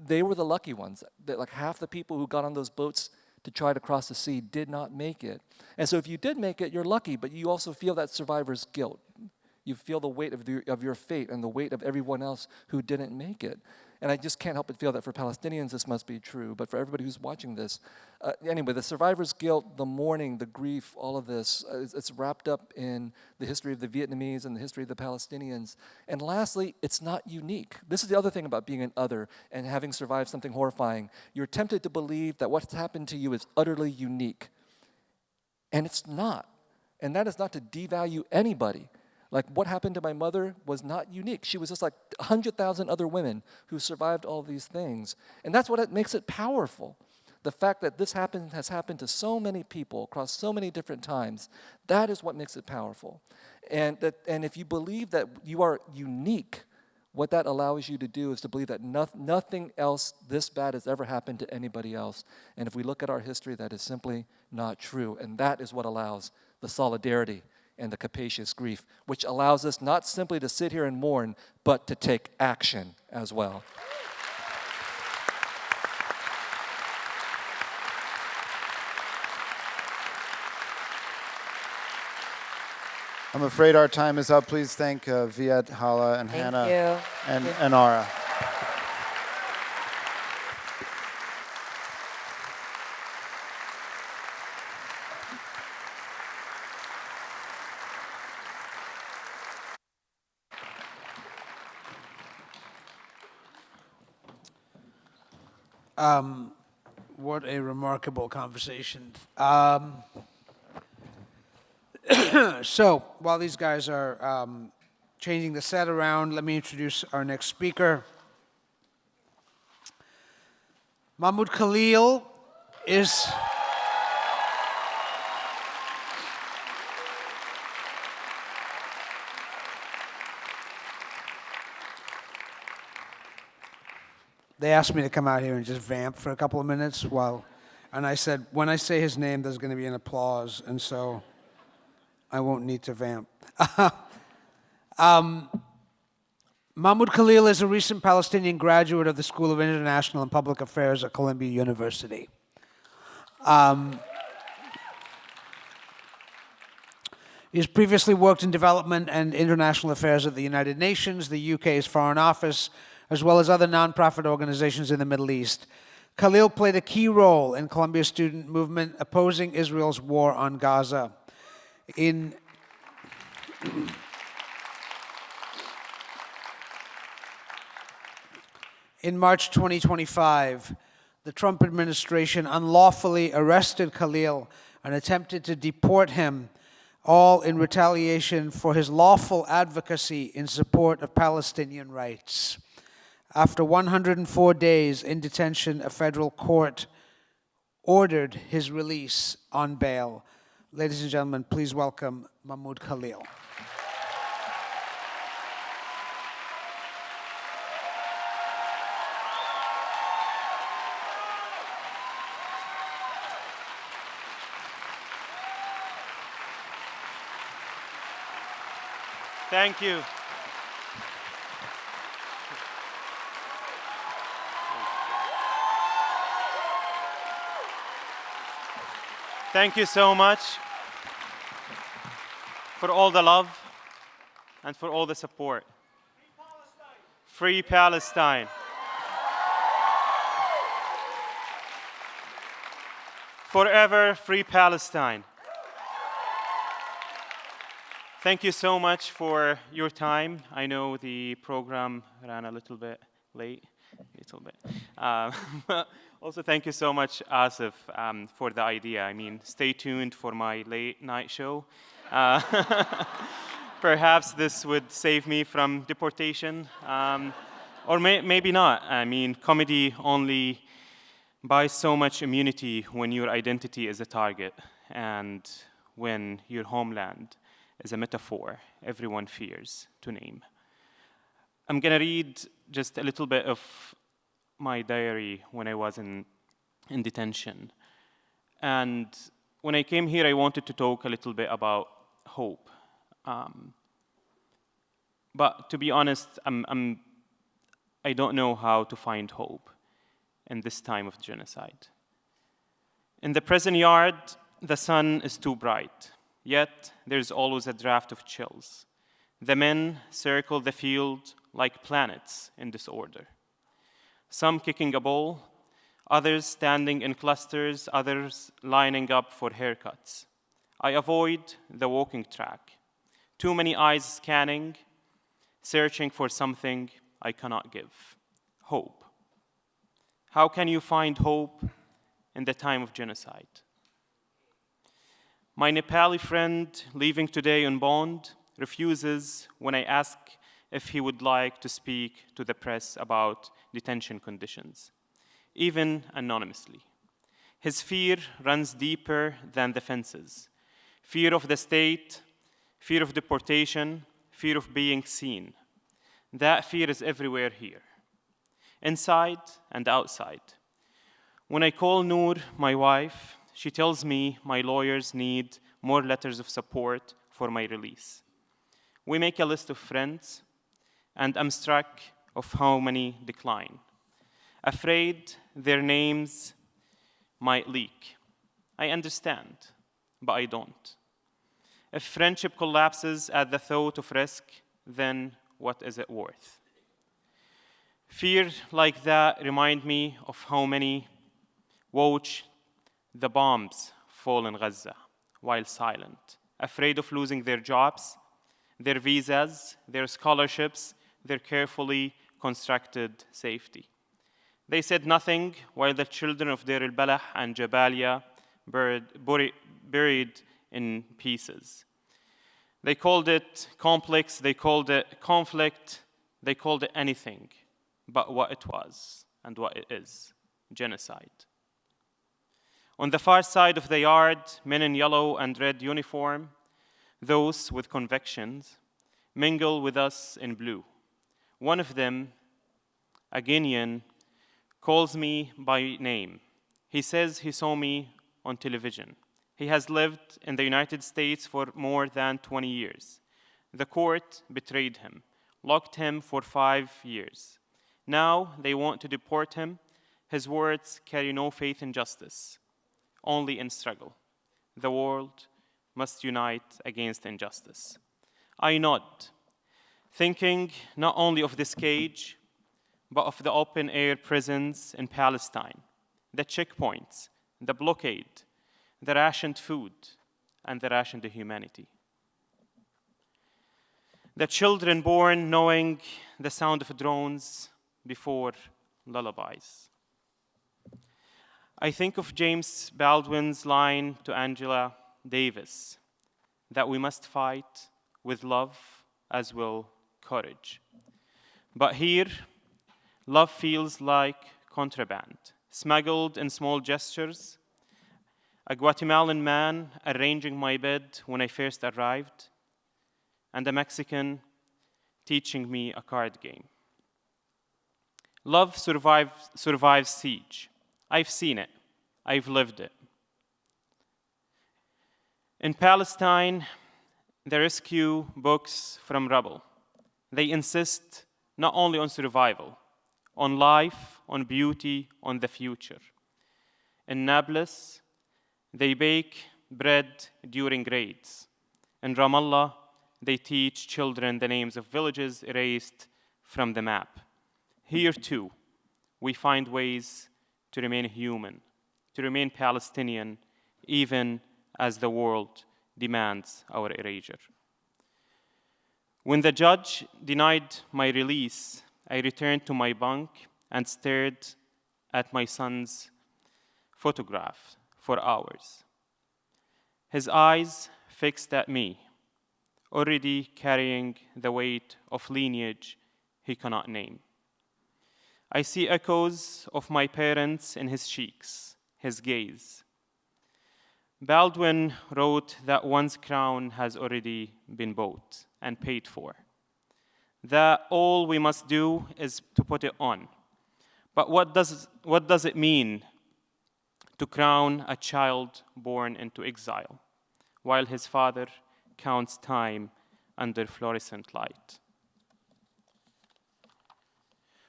they were the lucky ones. Like half the people who got on those boats to try to cross the sea did not make it. And so if you did make it, you're lucky, but you also feel that survivor's guilt. You feel the weight of your fate and the weight of everyone else who didn't make it. And I just can't help but feel that for Palestinians this must be true, but for everybody who's watching this. Anyway, the survivor's guilt, the mourning, the grief, all of this, it's wrapped up in the history of the Vietnamese and the history of the Palestinians. And lastly, it's not unique. This is the other thing about being an other and having survived something horrifying. You're tempted to believe that what's happened to you is utterly unique. And it's not. And that is not to devalue anybody. Like what happened to my mother was not unique. She was just like 100,000 other women who survived all these things. And that's what makes it powerful. The fact that this has happened to so many people across so many different times, that is what makes it powerful. And if you believe that you are unique, what that allows you to do is to believe that nothing else this bad has ever happened to anybody else. And if we look at our history, that is simply not true. And that is what allows the solidarity and the capacious grief, which allows us not simply to sit here and mourn, but to take action as well. I'm afraid our time is up. Please thank Viet, Hala, and Hannah, and Anara. What a remarkable conversation. So while these guys are changing the set around, let me introduce our next speaker. Mahmoud Khalil is... They asked me to come out here and just vamp for a couple of minutes and I said, when I say his name, there's going to be an applause, and so I won't need to vamp. Mahmoud Khalil is a recent Palestinian graduate of the School of International and Public Affairs at Columbia University. He has previously worked in development and international affairs at the United Nations, the UK's Foreign Office, as well as other nonprofit organizations in the Middle East. Khalil played a key role in Columbia's student movement opposing Israel's war on Gaza. In March 2025, the Trump administration unlawfully arrested Khalil and attempted to deport him, all in retaliation for his lawful advocacy in support of Palestinian rights. After 104 days in detention, a federal court ordered his release on bail. Ladies and gentlemen, please welcome Mahmoud Khalil. Thank you. Thank you so much for all the love and for all the support. Free Palestine. Forever free Palestine. Thank you so much for your time. I know the program ran a little bit late, Also, thank you so much, Aasif, for the idea. I mean, stay tuned for my late night show. Perhaps this would save me from deportation, or maybe not. I mean, comedy only buys so much immunity when your identity is a target and when your homeland is a metaphor everyone fears to name. I'm gonna read just a little bit of my diary when I was in detention. And when I came here, I wanted to talk a little bit about hope. But to be honest, I don't know how to find hope in this time of genocide. In the prison yard, the sun is too bright, yet there's always a draft of chills. The men circle the field like planets in disorder. Some kicking a ball, others standing in clusters, others lining up for haircuts. I avoid the walking track. Too many eyes scanning, searching for something I cannot give. Hope. How can you find hope in the time of genocide? My Nepali friend, leaving today on bond, refuses when I ask if he would like to speak to the press about detention conditions, even anonymously. His fear runs deeper than the fences. Fear of the state, fear of deportation, fear of being seen. That fear is everywhere here, inside and outside. When I call Noor, my wife, she tells me my lawyers need more letters of support for my release. We make a list of friends, and I'm struck of how many decline, afraid their names might leak. I understand, but I don't. If friendship collapses at the thought of risk, then what is it worth? Fear like that remind me of how many watch the bombs fall in Gaza while silent, afraid of losing their jobs, their visas, their scholarships, their carefully constructed safety. They said nothing while the children of Deir al-Balah and Jabalia buried in pieces. They called it complex, they called it conflict, they called it anything but what it was and what it is, genocide. On the far side of the yard, men in yellow and red uniform, those with convictions, mingle with us in blue. One of them, a Guinean, calls me by name. He says he saw me on television. He has lived in the United States for more than 20 years. The court betrayed him, locked him for 5 years. Now they want to deport him. His words carry no faith in justice, only in struggle. The world must unite against injustice. I nod, thinking not only of this cage, but of the open-air prisons in Palestine, the checkpoints, the blockade, the rationed food, and the rationed humanity. The children born knowing the sound of drones before lullabies. I think of James Baldwin's line to Angela Davis, that we must fight with love as well courage. But here, love feels like contraband, smuggled in small gestures. A Guatemalan man arranging my bed when I first arrived, and a Mexican teaching me a card game. Love survives siege. I've seen it. I've lived it. In Palestine, they rescue books from rubble. They insist not only on survival, on life, on beauty, on the future. In Nablus, they bake bread during raids. In Ramallah, they teach children the names of villages erased from the map. Here too, we find ways to remain human, to remain Palestinian, even as the world demands our erasure. When the judge denied my release, I returned to my bunk and stared at my son's photograph for hours. His eyes fixed at me, already carrying the weight of lineage he cannot name. I see echoes of my parents in his cheeks, his gaze. Baldwin wrote that one's crown has already been bought and paid for, that all we must do is to put it on. But what does it mean to crown a child born into exile, while his father counts time under fluorescent light?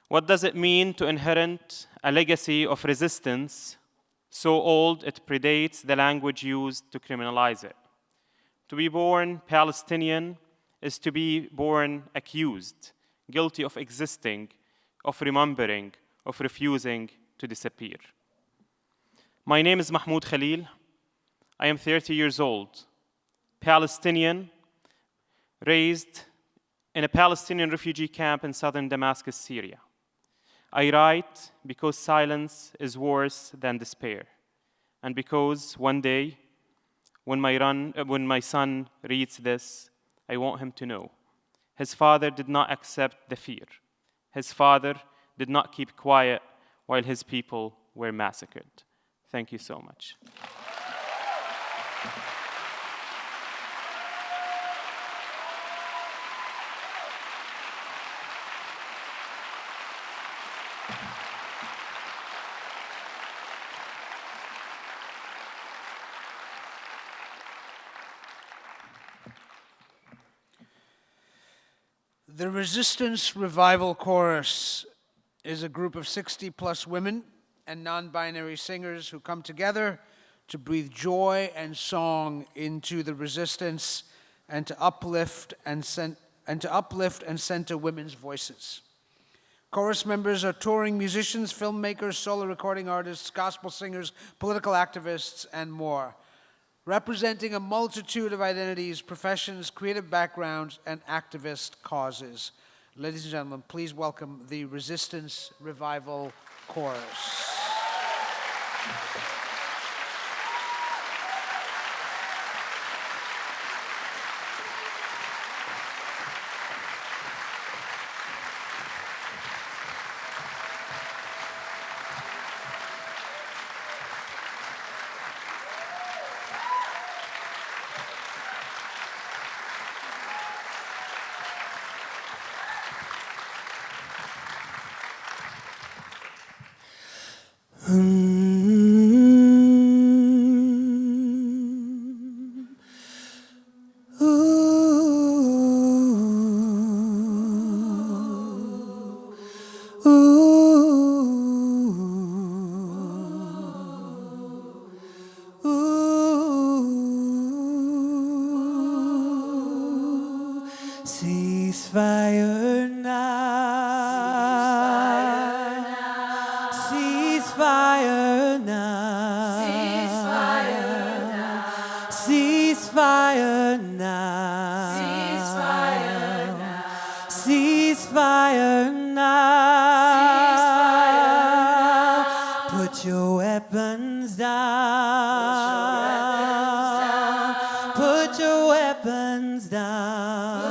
What does it mean to inherit a legacy of resistance so old it predates the language used to criminalize it? To be born Palestinian is to be born accused, guilty of existing, of remembering, of refusing to disappear. My name is Mahmoud Khalil. I am 30 years old, Palestinian, raised in a Palestinian refugee camp in southern Damascus, Syria. I write because silence is worse than despair, and because one day, when my son reads this, I want him to know his father did not accept the fear. His father did not keep quiet while his people were massacred. Thank you so much. The Resistance Revival Chorus is a group of 60-plus women and non-binary singers who come together to breathe joy and song into the resistance and to uplift and center women's voices. Chorus members are touring musicians, filmmakers, solo recording artists, gospel singers, political activists, and more, representing a multitude of identities, professions, creative backgrounds, and activist causes. Ladies and gentlemen, please welcome the Resistance Revival Chorus. Ceasefire now. Ceasefire now. Ceasefire now. Ceasefire now. Put your weapons down. Put your weapons down.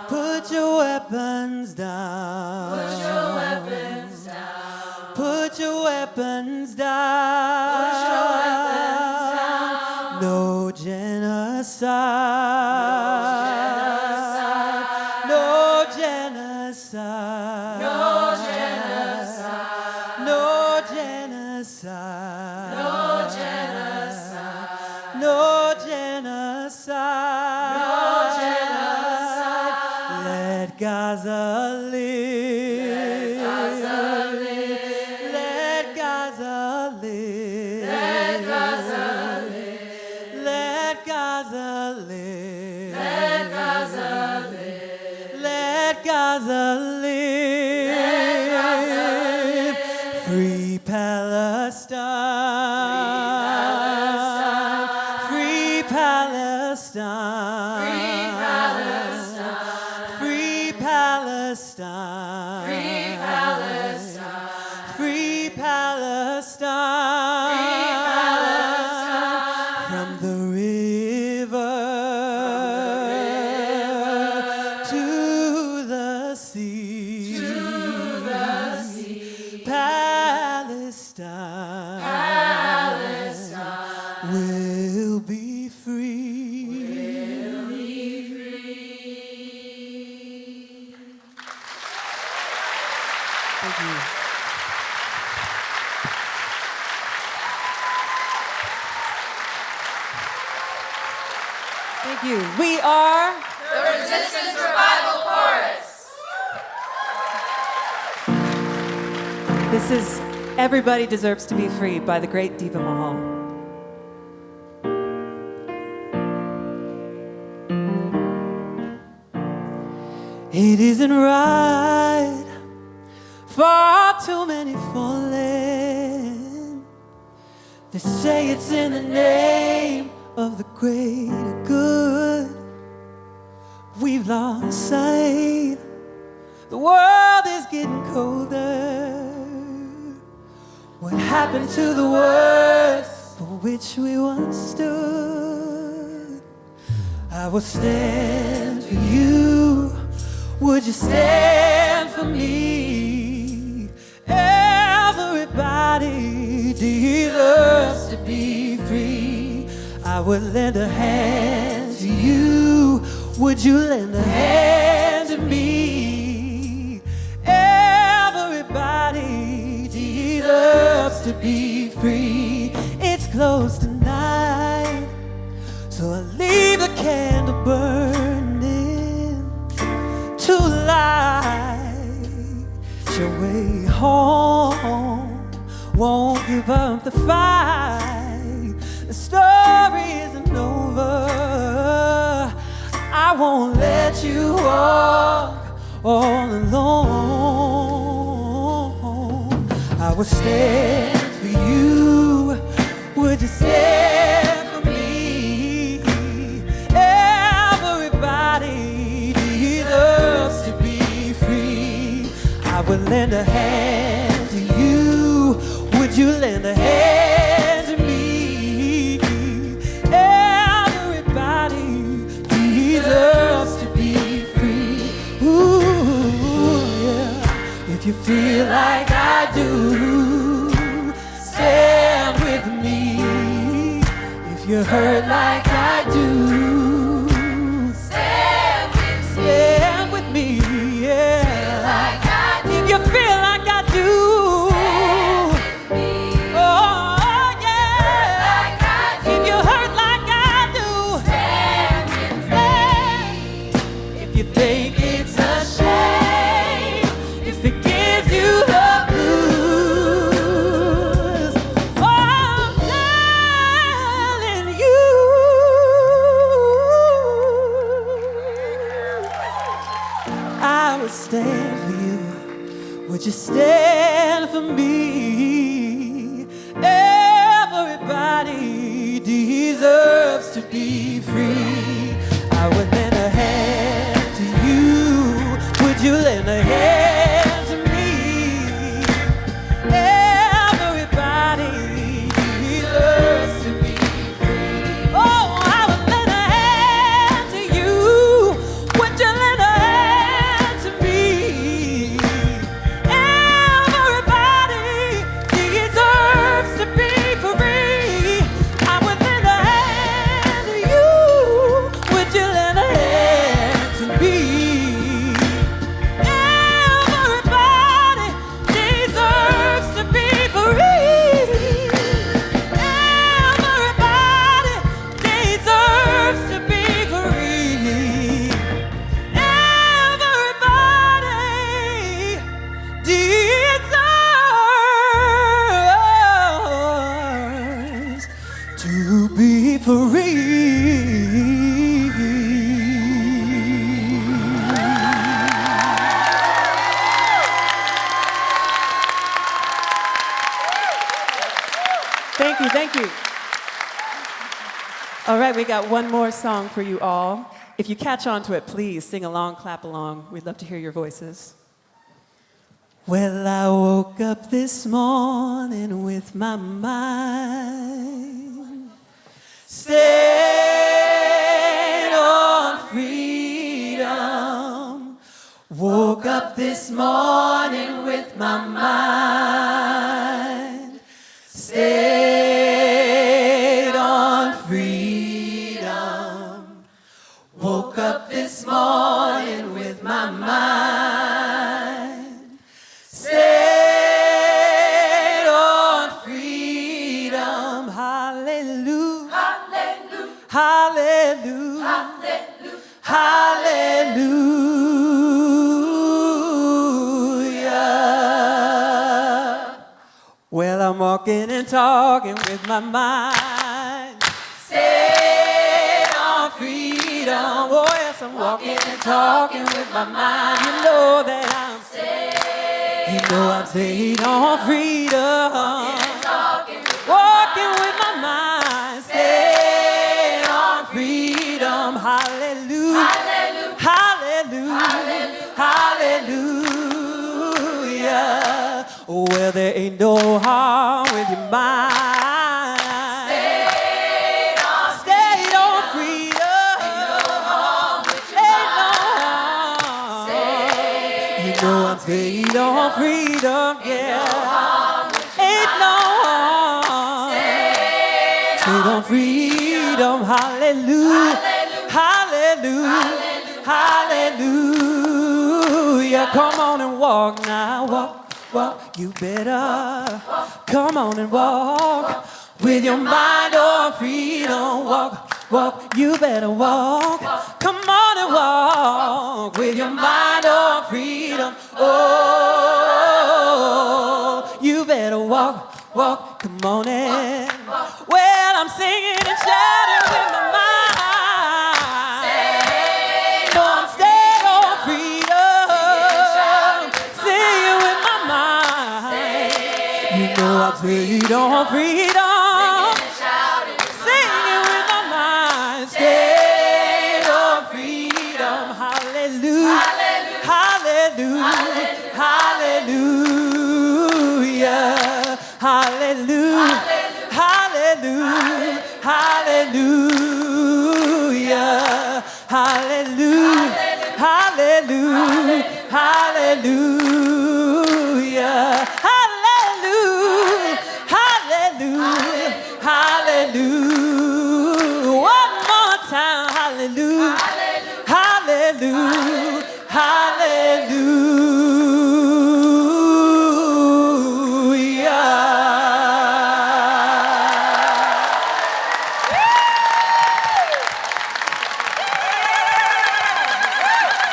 Put your weapons down. Put your weapons down. Put your weapons down. No genocide. No genocide. No genocide. No genocide. No genocide. No genocide. No genocide. Let Gaza live. Let Gaza live. Let Gaza live. Let Gaza live. Let Gaza live. Let Gaza live. Free Palestine. Free Palestine. Free Palestine. Free Palestine. Free Palestine. Free Palestine. From the river to the sea. Palestine will be free. Thank you. Thank you. We are The Resistance Revival Chorus. This is Everybody Deserves to Be Free by the great Diva Mahal. It isn't right for too many falling. They say it's in the name of the greater good. We've lost sight. The world is getting colder. What happened to the words for which we once stood? I will stand for you. Would you stand for me? Everybody deserves to be free. I would lend a hand to you. Would you lend a hand to me? Everybody deserves to be free. It's close tonight, so I leave the candle burning to light your way home. Won't give up the fight. The story isn't over. I won't let you walk all alone. I will stand for you. Would you stand for me? Everybody deserves to be free. I would lend a hand to you. Would you lend a hand to me? Everybody deserves to be free. Ooh, yeah. If you feel like I do, stand with me. If you hurt like I do, stand with me. Yeah. If you feel like I do, oh yeah. If you hurt like I do, stand. If you think it's a shame, stand for you? Would you stand for me? Everybody deserves to be free. I would lend a hand to you. Would you lend a hand to me? Everybody deserves to be free. Oh, I would lend a hand to you. Would you lend a hand to me? Everybody deserves to be free. I would lend a hand to you. Would you lend a hand to me? Everybody deserves to be free. Everybody deserves to be free. Everybody deserves to be free. Thank you, thank you. All right, we got one more song for you all. If you catch on to it, please sing along, clap along. We'd love to hear your voices. Well, I woke up this morning with my mind stayed on freedom. Woke up this morning with my mind stayed on freedom. Woke up this morning with my mind stayed on freedom. Hallelujah. Hallelujah. Hallelujah. Hallelujah. Well, I'm walking and talking with my mind stayed on freedom. Oh, yes, I'm walking and talking with my mind. You know that I'm stayed. You know I'm stayed on freedom. Walking with my mind stayed on freedom. Hallelujah. Hallelujah. Hallelujah. Well, there ain't no harm with your mind. Stayed on freedom. Ain't no harm with your mind. You know I'm stayed on freedom, yeah. Ain't no harm. Stayed on freedom, hallelujah. Hallelujah. Hallelujah. Come on and walk now, walk. Walk, you better come on and walk with your mind on freedom. Walk, walk, you better walk. Come on and walk with your mind on freedom. Oh, you better walk, walk, come on in. Well, I'm singing and shouting with my mind. No, I'm staying on freedom. Singing with my mind. You know I'm stayed on freedom. Singing with my mind. Stayed on freedom. Hallelujah. Hallelujah. Hallelujah. Hallelujah. Hallelujah. Hallelujah. Hallelujah. Hallelujah. Hallelujah. Hallelujah. Hallelujah. Hallelujah. One more time. Hallelujah. Hallelujah.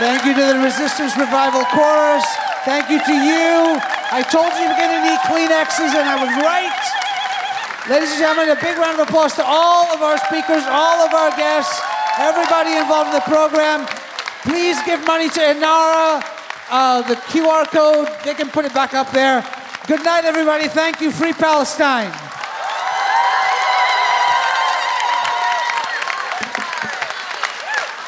Thank you to the Resistance Revival Chorus. Thank you to you. I told you you're going to need Kleenexes, and I was right. Ladies and gentlemen, a big round of applause to all of our speakers, all of our guests, everybody involved in the program. Please give money to Inara the QR code. They can put it back up there. Good night, everybody. Thank you. Free Palestine.